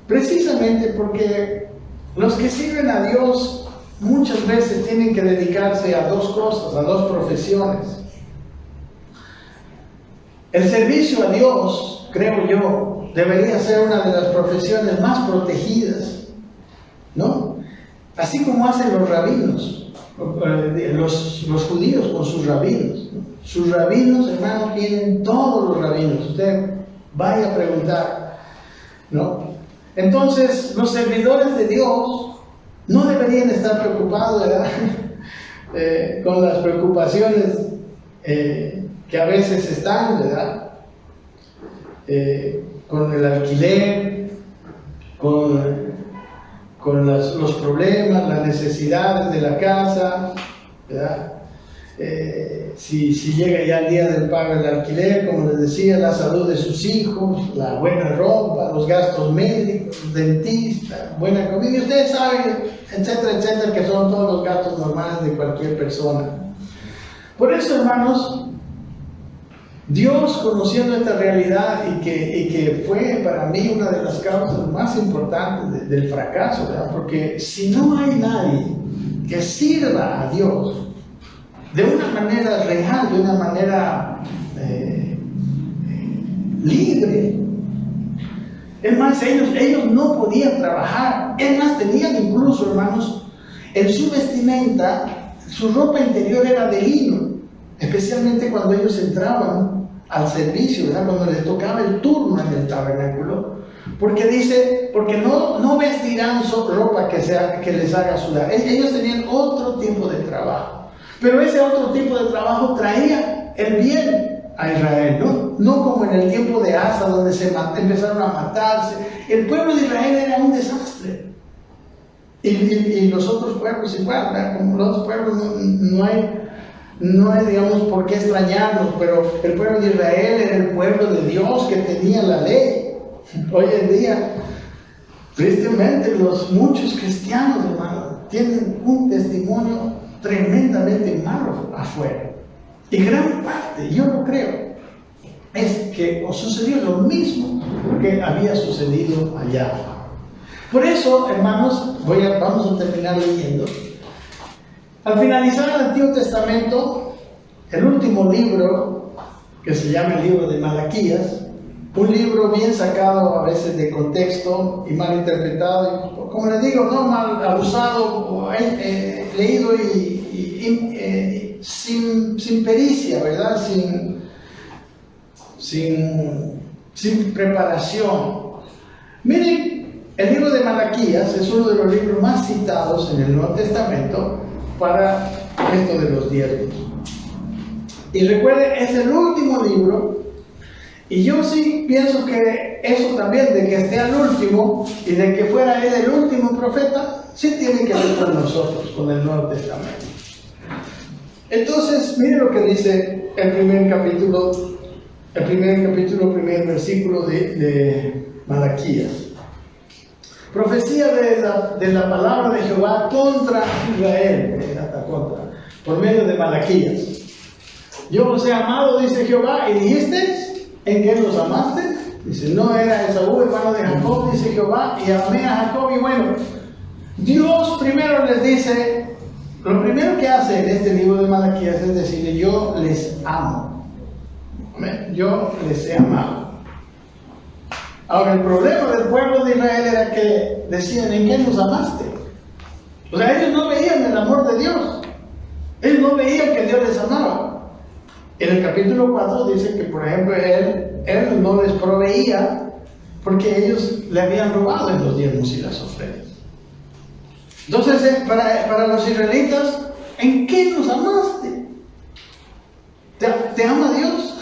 Precisamente porque los que sirven a Dios muchas veces tienen que dedicarse a dos cosas, a dos profesiones. El servicio a Dios, creo yo, debería ser una de las profesiones más protegidas, ¿no? Así como hacen los rabinos, los judíos con sus rabinos, ¿no? Sus rabinos, hermanos, tienen todos los rabinos. Usted vaya a preguntar, ¿no? Entonces, los servidores de Dios no deberían estar preocupados, ¿verdad? Con las preocupaciones que a veces están, ¿verdad? Con el alquiler, con los problemas, las necesidades de la casa, ¿verdad? Si llega ya el día del pago del alquiler, como les decía, la salud de sus hijos, la buena ropa, los gastos médicos, dentista, buena comida, ustedes saben, etcétera, etcétera, que son todos los gastos normales de cualquier persona. Por eso, hermanos, Dios, conociendo esta realidad y que fue para mí una de las causas más importantes del fracaso, ¿verdad? Porque si no hay nadie que sirva a Dios de una manera real, de una manera libre, es más, ellos no podían trabajar. Es más, tenían incluso, hermanos, en su vestimenta, su ropa interior era de lino, especialmente cuando ellos entraban al servicio, ¿verdad? Cuando les tocaba el turno en el tabernáculo, porque dice, porque no vestirán ropa que les haga sudar. Ellos tenían otro tipo de trabajo, pero ese otro tipo de trabajo traía el bien a Israel, no como en el tiempo de Asa, donde empezaron a matarse. El pueblo de Israel era un desastre, y los otros pueblos igual, ¿verdad? Como los otros pueblos no hay, digamos, por qué extrañarnos, pero el pueblo de Israel era el pueblo de Dios que tenía la ley. Hoy en día, tristemente, los muchos cristianos, hermano, tienen un testimonio tremendamente malo afuera. Y gran parte, yo lo creo, es que sucedió lo mismo que había sucedido allá. Por eso, hermanos, vamos a terminar leyendo. Al finalizar el Antiguo Testamento, el último libro, que se llama el libro de Malaquías, un libro bien sacado a veces de contexto y mal interpretado, y, como les digo, no mal abusado, leído sin pericia, ¿verdad? Sin preparación. Miren, el libro de Malaquías es uno de los libros más citados en el Nuevo Testamento para esto de los diezmos. Y recuerden, es el último libro. Y yo sí pienso que eso también, de que esté al último y de que fuera él el último profeta, sí tiene que ver con nosotros, con el Nuevo Testamento. Entonces, miren lo que dice el primer capítulo, primer versículo de Malaquías. Profecía de la palabra de Jehová contra Israel, por medio de Malaquías. Yo os he amado, dice Jehová, y dijisteis, ¿en qué los amaste? Dice, no era Esaú, hermano de Jacob, dice Jehová, y amé a Jacob. Y bueno, Dios primero les dice, lo primero que hace en este libro de Malaquías es decirle, yo les amo. ¿Amén? Yo les he amado. Ahora, el problema del pueblo de Israel era que decían, ¿en qué nos amaste? O sea, ellos no veían el amor de Dios. Ellos no veían que Dios les amaba. En el capítulo 4 dice que, por ejemplo, él no les proveía porque ellos le habían robado en los diezmos y las ofrendas. Entonces, para los israelitas, ¿en qué nos amaste? ¿Te ama Dios?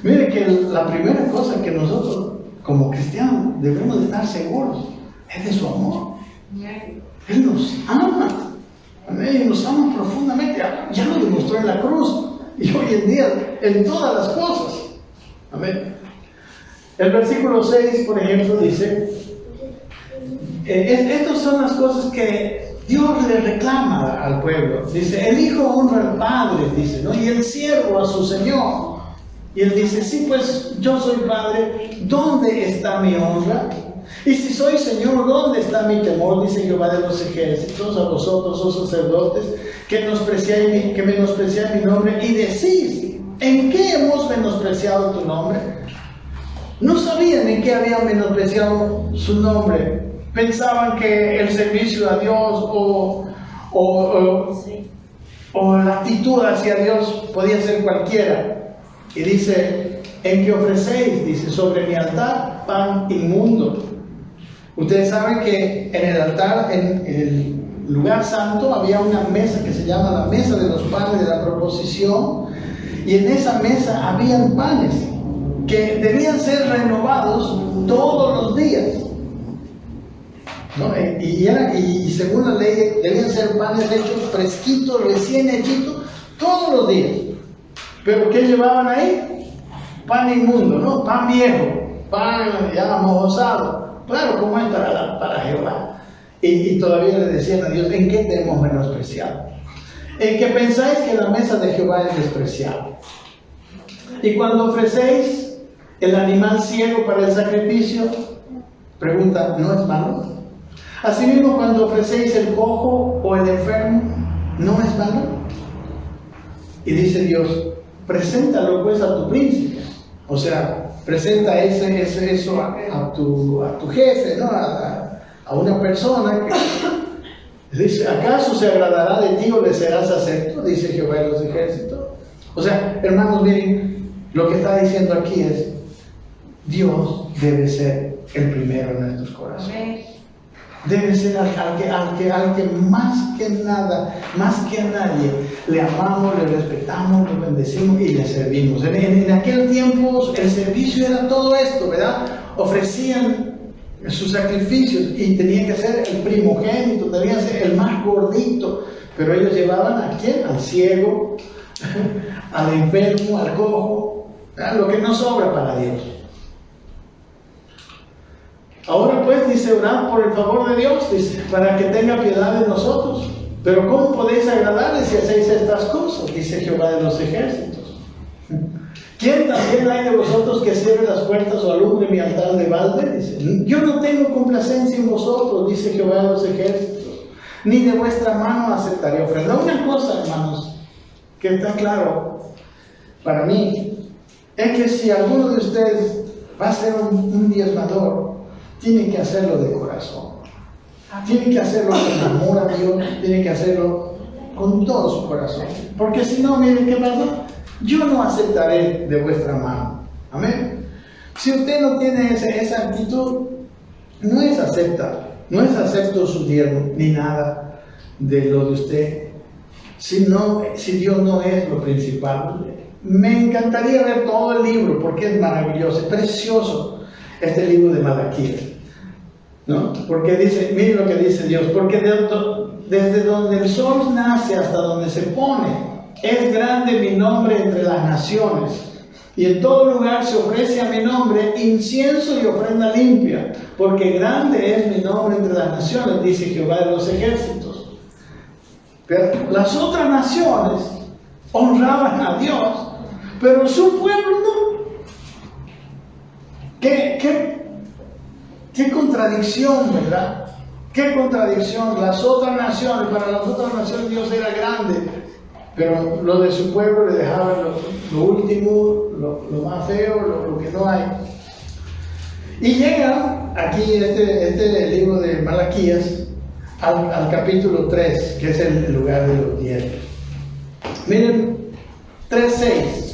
Mire que la primera cosa que nosotros, como cristianos, debemos de estar seguros es de su amor. Él nos ama. Amén. Nos ama profundamente. Ya lo demostró en la cruz. Y hoy en día, en todas las cosas. Amén. El versículo 6, por ejemplo, dice, estas son las cosas que Dios le reclama al pueblo. Dice, el hijo honra al padre, dice, ¿no? Y el siervo a su señor. Y él dice, sí, pues yo soy padre, ¿dónde está mi honra? Y si soy señor, ¿dónde está mi temor? Dice Jehová de los ejércitos, a vosotros, oh sacerdotes, que menospreciáis mi nombre, y decís, ¿en qué hemos menospreciado tu nombre? No sabían en qué habían menospreciado su nombre. Pensaban que el servicio a Dios o la actitud hacia Dios podía ser cualquiera. Y dice, en que ofrecéis, dice, sobre mi altar, pan inmundo. Ustedes saben que en el altar, en el lugar santo, había una mesa que se llama la mesa de los panes de la proposición, y en esa mesa habían panes que debían ser renovados todos los días, ¿no? Y según la ley debían ser panes hechos fresquitos, recién hechitos, todos los días. Pero ¿qué llevaban ahí? Pan inmundo, ¿no? Pan viejo, pan ya mojosado. Claro, como es para Jehová. Y todavía le decían a Dios, ¿en qué te hemos menospreciado? En que pensáis que la mesa de Jehová es despreciable. Y cuando ofrecéis el animal ciego para el sacrificio, pregunta, ¿no es malo? Asimismo, cuando ofrecéis el cojo o el enfermo, ¿no es malo? Y dice Dios, preséntalo pues a tu príncipe. O sea, presenta eso a tu jefe, ¿no? A una persona que dice, ¿acaso se agradará de ti o le serás acepto? Dice Jehová de los ejércitos. O sea, hermanos, miren, Lo que está diciendo aquí es, Dios debe ser el primero en nuestros corazones. Debe ser al que más que nada, más que a nadie, le amamos, le respetamos, le bendecimos y le servimos. En aquel tiempo el servicio era todo esto, ¿verdad? Ofrecían sus sacrificios y tenía que ser el primogénito, tenía que ser el más gordito, pero ellos llevaban ¿a quién? Al ciego, al enfermo, al cojo, ¿verdad? Lo que no sobra para Dios. Ahora pues dice, orad por el favor de Dios, dice, para que tenga piedad de nosotros. Pero ¿cómo podéis agradarle si hacéis estas cosas? Dice Jehová de los ejércitos. ¿Quién también hay de vosotros que cierre las puertas o alumbre mi altar de balde? Dice, yo no tengo complacencia en vosotros, dice Jehová de los ejércitos, ni de vuestra mano aceptaré ofrenda. Una cosa, hermanos, que está claro para mí, es que si alguno de ustedes va a ser un diezmador, tiene que hacerlo de corazón. Tiene que hacerlo con amor a Dios, tiene que hacerlo con todo su corazón. Porque si no, miren qué pasa. Yo no aceptaré de vuestra mano. Amén. Si usted no tiene esa actitud, no es acepto su diezmo ni nada de lo de usted. Si Dios no es lo principal. Me encantaría ver todo el libro porque es maravilloso, es precioso este libro de Malaquías, ¿no? Porque dice, miren lo que dice Dios, porque desde donde el sol nace hasta donde se pone, es grande mi nombre entre las naciones, y en todo lugar se ofrece a mi nombre incienso y ofrenda limpia, porque grande es mi nombre entre las naciones, dice Jehová de los ejércitos. Pero las otras naciones honraban a Dios, pero su pueblo no. Qué contradicción, ¿verdad? Qué contradicción. Las otras naciones, para las otras naciones Dios era grande, pero lo de su pueblo le dejaban lo último, lo más feo, lo que no hay. Y llega aquí este libro de Malaquías al capítulo 3, que es el lugar de los diezmos. Miren, 3:6.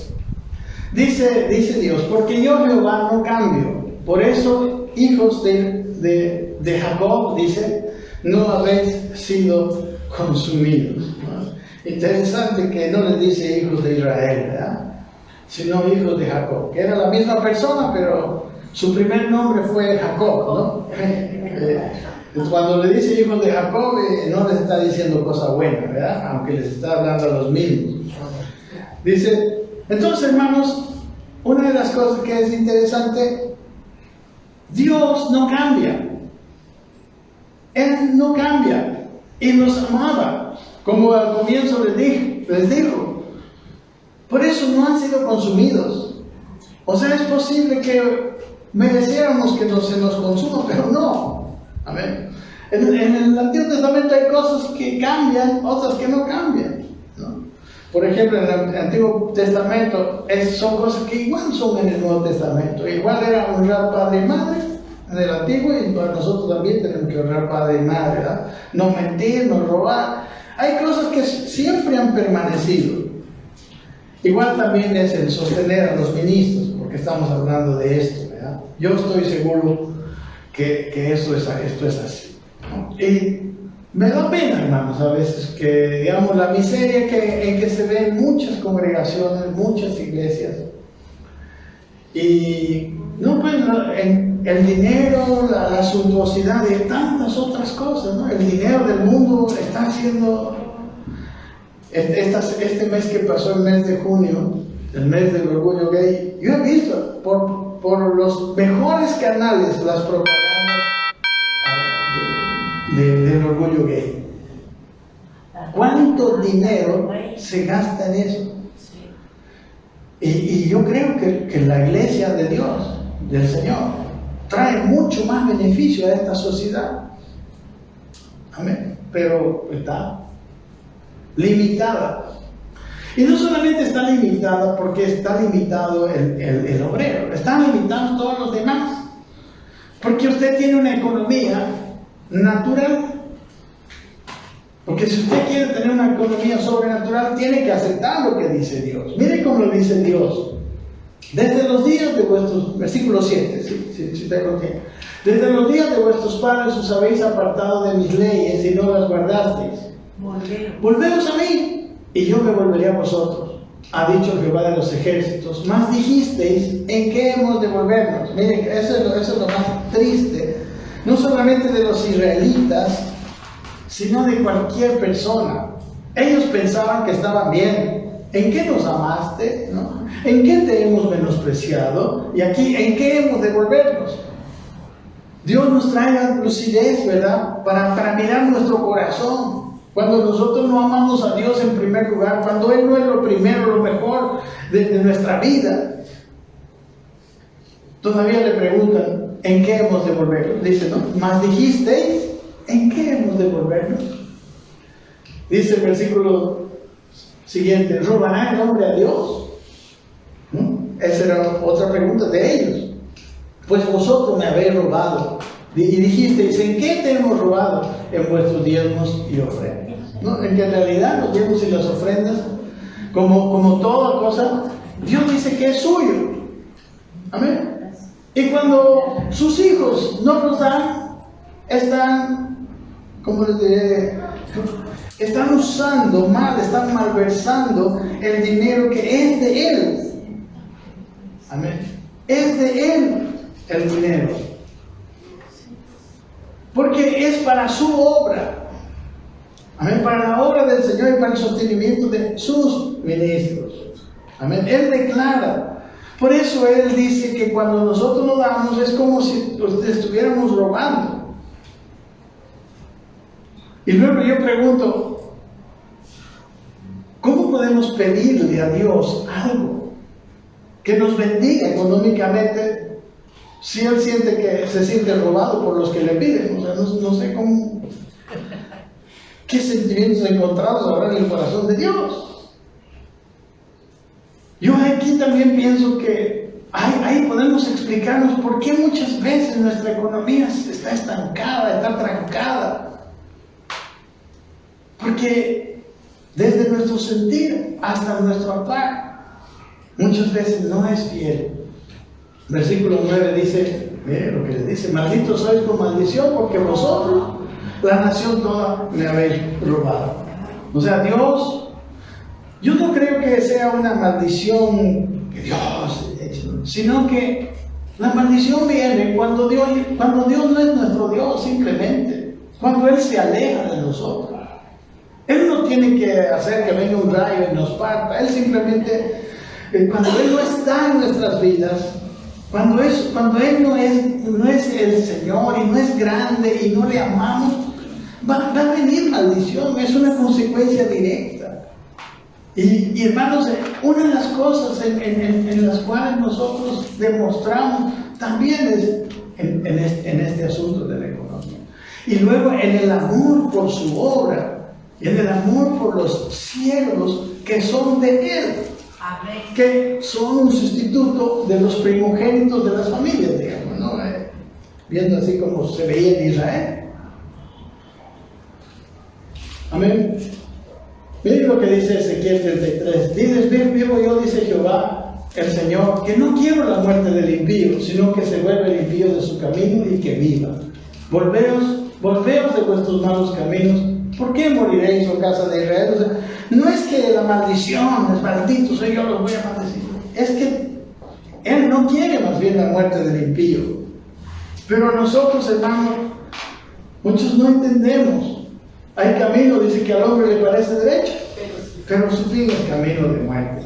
Dice Dios, porque yo Jehová no cambio, por eso hijos de Jacob, dice, no habéis sido consumidos, ¿no? Interesante que no les dice hijos de Israel, ¿verdad? Sino hijos de Jacob, que era la misma persona, pero su primer nombre fue Jacob, ¿no? Cuando le dice hijos de Jacob, no les está diciendo cosa buena, ¿verdad? Aunque les está hablando a los mismos. Dice, entonces, hermanos, una de las cosas que es interesante, Dios no cambia. Él no cambia y nos amaba, como al comienzo les dijo. Por eso no han sido consumidos. O sea, es posible que mereciéramos que se nos consuma, pero no. Amén. En el Antiguo Testamento hay cosas que cambian, otras que no cambian, ¿no? Por ejemplo, en el Antiguo Testamento son cosas que igual son en el Nuevo Testamento. Igual era honrar padre y madre en el Antiguo, y para nosotros también tenemos que honrar padre y madre, ¿verdad? No mentir, no robar. Hay cosas que siempre han permanecido. Igual también es el sostener a los ministros, porque estamos hablando de esto, ¿verdad? Yo estoy seguro que esto es así, ¿no? Y me da pena, hermanos, a veces que, digamos, la miseria en que se ve en muchas congregaciones, muchas iglesias. Y no, pues, el dinero, la suntuosidad y tantas otras cosas, ¿no? El dinero del mundo está haciendo. Este mes que pasó, el mes de junio, el mes del orgullo gay, yo he visto por los mejores canales las propagandas del orgullo gay. ¿Cuánto dinero se gasta en eso? Y yo creo que la iglesia de Dios, del Señor, trae mucho más beneficio a esta sociedad. Amén. Pero está limitada. Y no solamente está limitada porque está limitado el obrero, están limitados todos los demás. Porque usted tiene una economía natural. Porque si usted quiere tener una economía sobrenatural, tiene que aceptar lo que dice Dios. Mire cómo lo dice Dios. Desde los días de vuestros, versículo 7, si te lo tiene. Desde los días de vuestros padres os habéis apartado de mis leyes y no las guardasteis. Volveos a mí, y yo me volveré a vosotros, ha dicho Jehová de los ejércitos. Mas dijisteis, ¿en qué hemos de volvernos? Miren, eso es lo más triste, no solamente de los israelitas, sino de cualquier persona. Ellos pensaban que estaban bien. ¿En qué nos amaste? ¿No? ¿En qué te hemos menospreciado? Y aquí, ¿en qué hemos de volvernos? Dios nos trae la lucidez, ¿verdad? Para mirar nuestro corazón. Cuando nosotros no amamos a Dios en primer lugar, cuando Él no es lo primero, lo mejor de nuestra vida, todavía le preguntan, ¿en qué hemos de volvernos? Dice, ¿no? Mas dijisteis, ¿en qué hemos de volvernos? Dice el versículo siguiente, ¿robará el hombre a Dios? ¿No? Esa era otra pregunta de ellos. Pues vosotros me habéis robado. Y dijisteis, ¿en qué te hemos robado? En vuestros diezmos y ofrendas. ¿No? En que en realidad los diezmos y las ofrendas, como toda cosa, Dios dice que es suyo. Amén. Y cuando sus hijos no los dan, están, ¿cómo les diré? Están usando mal, están malversando el dinero que es de Él. Amén. Es de Él el dinero. Porque es para su obra. Amén. Para la obra del Señor y para el sostenimiento de sus ministros. Amén. Él declara. Por eso Él dice que cuando nosotros lo damos es como si estuviéramos robando. Y luego yo pregunto, ¿cómo podemos pedirle a Dios algo que nos bendiga económicamente si Él siente que se siente robado por los que le piden? O sea, no sé cómo, qué sentimientos encontrados habrá en el corazón de Dios. Yo aquí también pienso que ahí podemos explicarnos por qué muchas veces nuestra economía está estancada, está trancada. Porque desde nuestro sentir hasta nuestro actuar, muchas veces no es fiel. Versículo 9 dice, mire lo que le dice, malditos sois por maldición, porque vosotros, la nación toda, me habéis robado. O sea, Dios, yo no creo que sea una maldición que Dios, sino que la maldición viene cuando Dios no es nuestro Dios simplemente, cuando Él se aleja de nosotros. Él no tiene que hacer que venga un rayo y nos parta. Él simplemente, cuando Él no está en nuestras vidas, cuando Él no es el Señor y no es grande y no le amamos, va a venir maldición. Es una consecuencia directa. Y hermanos, una de las cosas en las cuales nosotros demostramos también es en este asunto de la economía. Y luego en el amor por su obra. Y en el amor por los cielos que son de Él. Amén. Que son un sustituto de los primogénitos de las familias, digamos, ¿no? Viendo así como se veía en Israel. Amén. Miren lo que dice Ezequiel 33. Dices, bien vivo yo, dice Jehová, el Señor, que no quiero la muerte del impío, sino que se vuelva el impío de su camino y que viva. Volveos de vuestros malos caminos. ¿Por qué moriréis, oh casa de Israel? O sea, no es que la maldición, es maldito, soy yo los voy a maldecir. Es que Él no quiere más bien la muerte del impío. Pero nosotros, hermanos, muchos no entendemos. Hay camino, dice que al hombre le parece derecho, pero su fin es camino de muerte.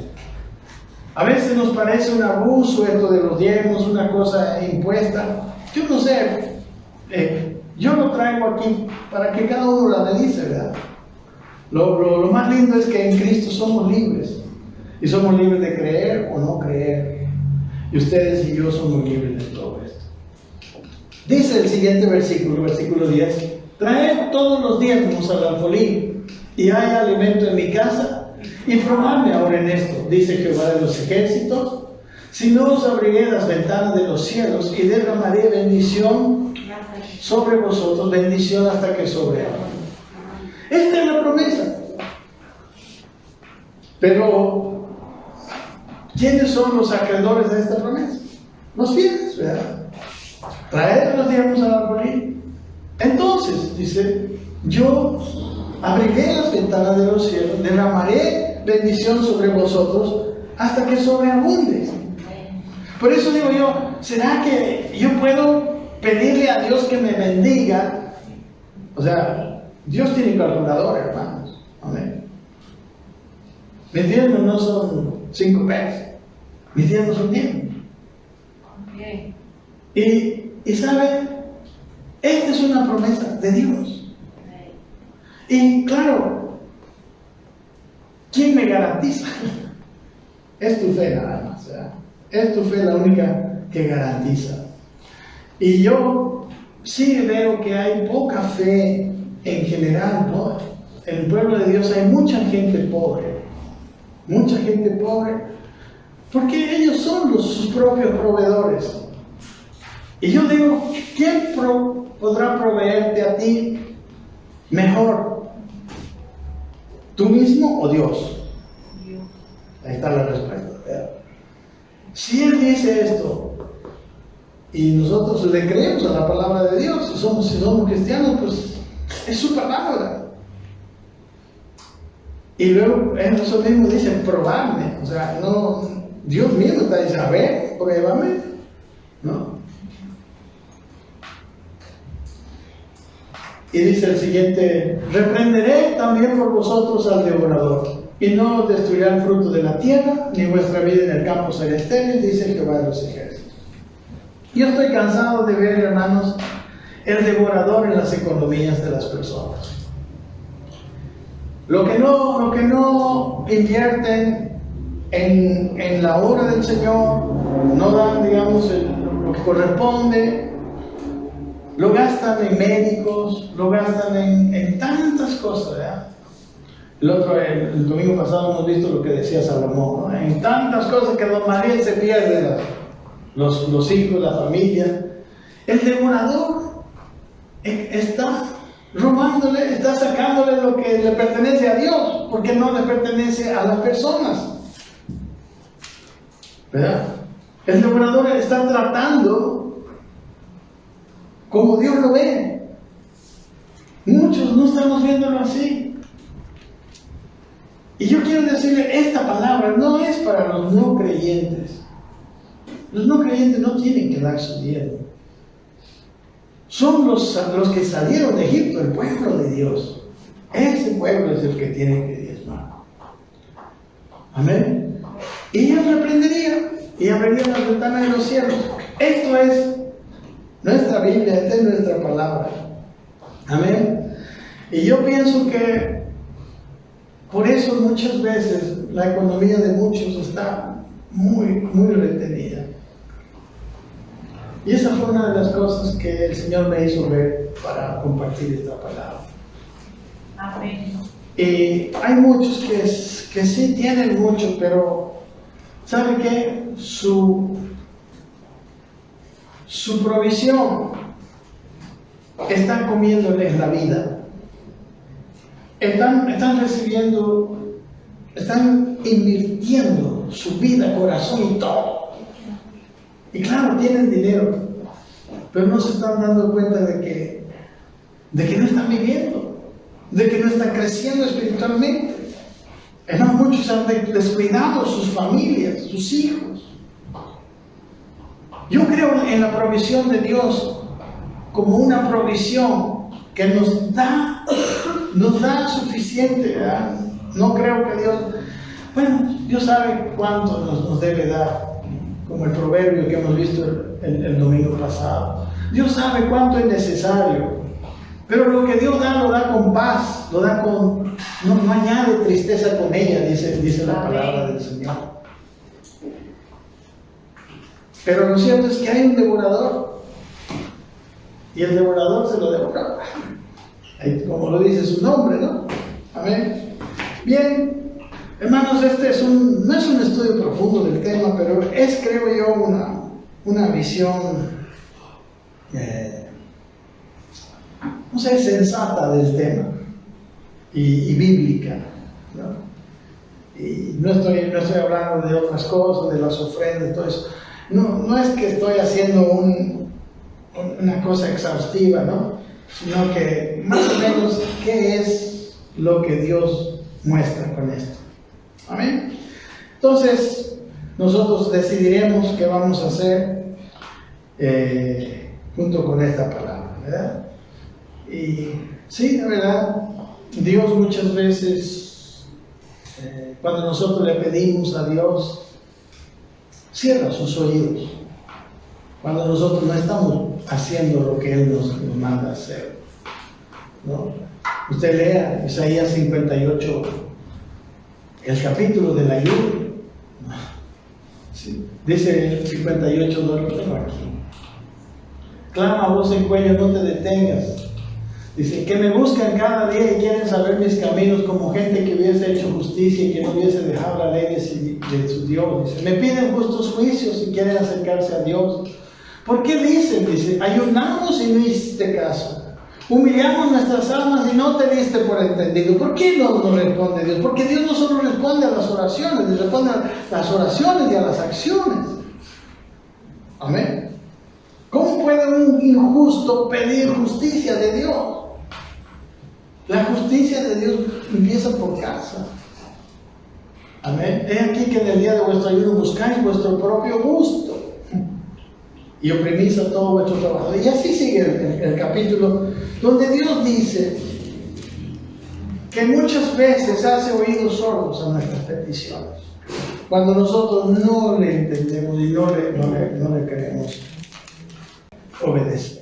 A veces nos parece un abuso esto de los diezmos, una cosa impuesta. Yo no sé. Yo lo traigo aquí para que cada uno lo analice, ¿verdad? Lo más lindo es que en Cristo somos libres. Y somos libres de creer o no creer. Y ustedes y yo somos libres de todo esto. Dice el siguiente versículo, versículo 10. Traed todos los diezmos al alfolí, y hay alimento en mi casa, y probadme ahora en esto, dice Jehová de los ejércitos, si no os abriré las ventanas de los cielos, y derramaré bendición sobre vosotros, bendición hasta que sobreabunde. Esta es la promesa. Pero ¿quiénes son los acreedores de esta promesa? Los fieles, ¿verdad? Traedlos, digamos, al arbolí. Entonces, dice, yo abriré las ventanas de los cielos, derramaré bendición sobre vosotros hasta que sobreabunde. Por eso digo yo, ¿será que yo puedo pedirle a Dios que me bendiga? O sea, Dios tiene calculador, hermanos. Amén. Mis diezmos no son 5 pesos. Mis diezmos son 10. Y ¿saben? Esta es una promesa de Dios. Y claro, ¿quién me garantiza? Es tu fe nada más. ¿Verdad? Es tu fe la única que garantiza. Y yo sí veo que hay poca fe en general, ¿no? En el pueblo de Dios hay mucha gente pobre. Mucha gente pobre. Porque ellos son sus propios proveedores. Y yo digo, ¿quién podrá proveerte a ti mejor? ¿Tú mismo o Dios? Ahí está la respuesta. ¿Verdad? Si Él dice esto y nosotros le creemos a la palabra de Dios, si somos cristianos, pues es su palabra. Y luego eso mismo dice, probarme. O sea, no, Dios mismo está diciendo, a ver, pruébame, ¿no? Y dice el siguiente, reprenderé también por vosotros al devorador, y no destruirá el fruto de la tierra, ni vuestra vida en el campo será estéril, dice Jehová de los ejércitos. Yo estoy cansado de ver, hermanos, el devorador en las economías de las personas. Lo que no invierten en la obra del Señor, no dan, digamos, lo que corresponde, lo gastan en médicos, lo gastan en tantas cosas, ¿verdad? El domingo pasado hemos visto lo que decía Salomón, ¿no? En tantas cosas que don María se pierde, los hijos, la familia. El devorador está robándole, está sacándole lo que le pertenece a Dios, porque no le pertenece a las personas, ¿verdad? El devorador está tratando como Dios lo ve. Muchos no estamos viéndolo así. Y yo quiero decirle, esta palabra no es para los no creyentes. Los no creyentes no tienen que dar su diezmo. Son los que salieron de Egipto, el pueblo de Dios. Ese pueblo es el que tiene que diezmar. Amén. Y Él reprendería y abriría las ventanas de los cielos. Esto es nuestra Biblia, esta es nuestra palabra. Amén. Y yo pienso que por eso muchas veces la economía de muchos está muy, muy retenida. Y esa fue una de las cosas que el Señor me hizo ver para compartir esta palabra. Amén. Y hay muchos que sí tienen mucho, pero ¿sabe qué? Su provisión están comiéndoles la vida. Están recibiendo, están invirtiendo su vida, corazón y todo. Y claro, tienen dinero, pero no se están dando cuenta de que no están viviendo, de que no están creciendo espiritualmente. Hermanos, muchos han descuidado sus familias, sus hijos. Yo creo en la provisión de Dios como una provisión que nos da suficiente, ¿verdad? No creo que Dios sabe cuánto nos debe dar. Como el proverbio que hemos visto el domingo pasado. Dios sabe cuánto es necesario. Pero lo que Dios da, lo da con paz, lo da con... No añade tristeza con ella, dice la palabra del Señor. Pero lo cierto es que hay un devorador. Y el devorador se lo devora. Como lo dice su nombre, ¿no? Amén. Bien. Hermanos, este no es un estudio profundo del tema, pero es, creo yo, una visión, no sé, sensata del tema y bíblica, ¿no? Y no estoy hablando de otras cosas, de las ofrendas, todo eso. No es que estoy haciendo una cosa exhaustiva, ¿no? Sino que más o menos qué es lo que Dios muestra con esto. Amén. Entonces, nosotros decidiremos qué vamos a hacer junto con esta palabra, ¿verdad? Y sí, la verdad, Dios muchas veces, cuando nosotros le pedimos a Dios, cierra sus oídos. Cuando nosotros no estamos haciendo lo que Él nos manda hacer, ¿no? Usted lea Isaías 58, el capítulo del ayuno. Sí. Dice el 58, no lo tengo aquí. Clama a voz en cuello, no te detengas. Dice, que me buscan cada día y quieren saber mis caminos, como gente que hubiese hecho justicia y que no hubiese dejado la ley de su Dios. Dice, me piden justos juicios y quieren acercarse a Dios. ¿Por qué dicen? Dice, ayunamos y no hiciste caso. Humillamos nuestras almas y no te diste por entendido. ¿Por qué no nos responde Dios? Porque Dios no solo responde a las oraciones, Dios responde a las oraciones y a las acciones. Amén. ¿Cómo puede un injusto pedir justicia de Dios? La justicia de Dios empieza por casa. Amén. He aquí que en el día de vuestro ayuno buscáis vuestro propio gusto y oprimís a todo vuestro trabajo. Y así sigue el capítulo, donde Dios dice que muchas veces hace oídos sordos a nuestras peticiones, cuando nosotros no le entendemos y no le queremos obedecer.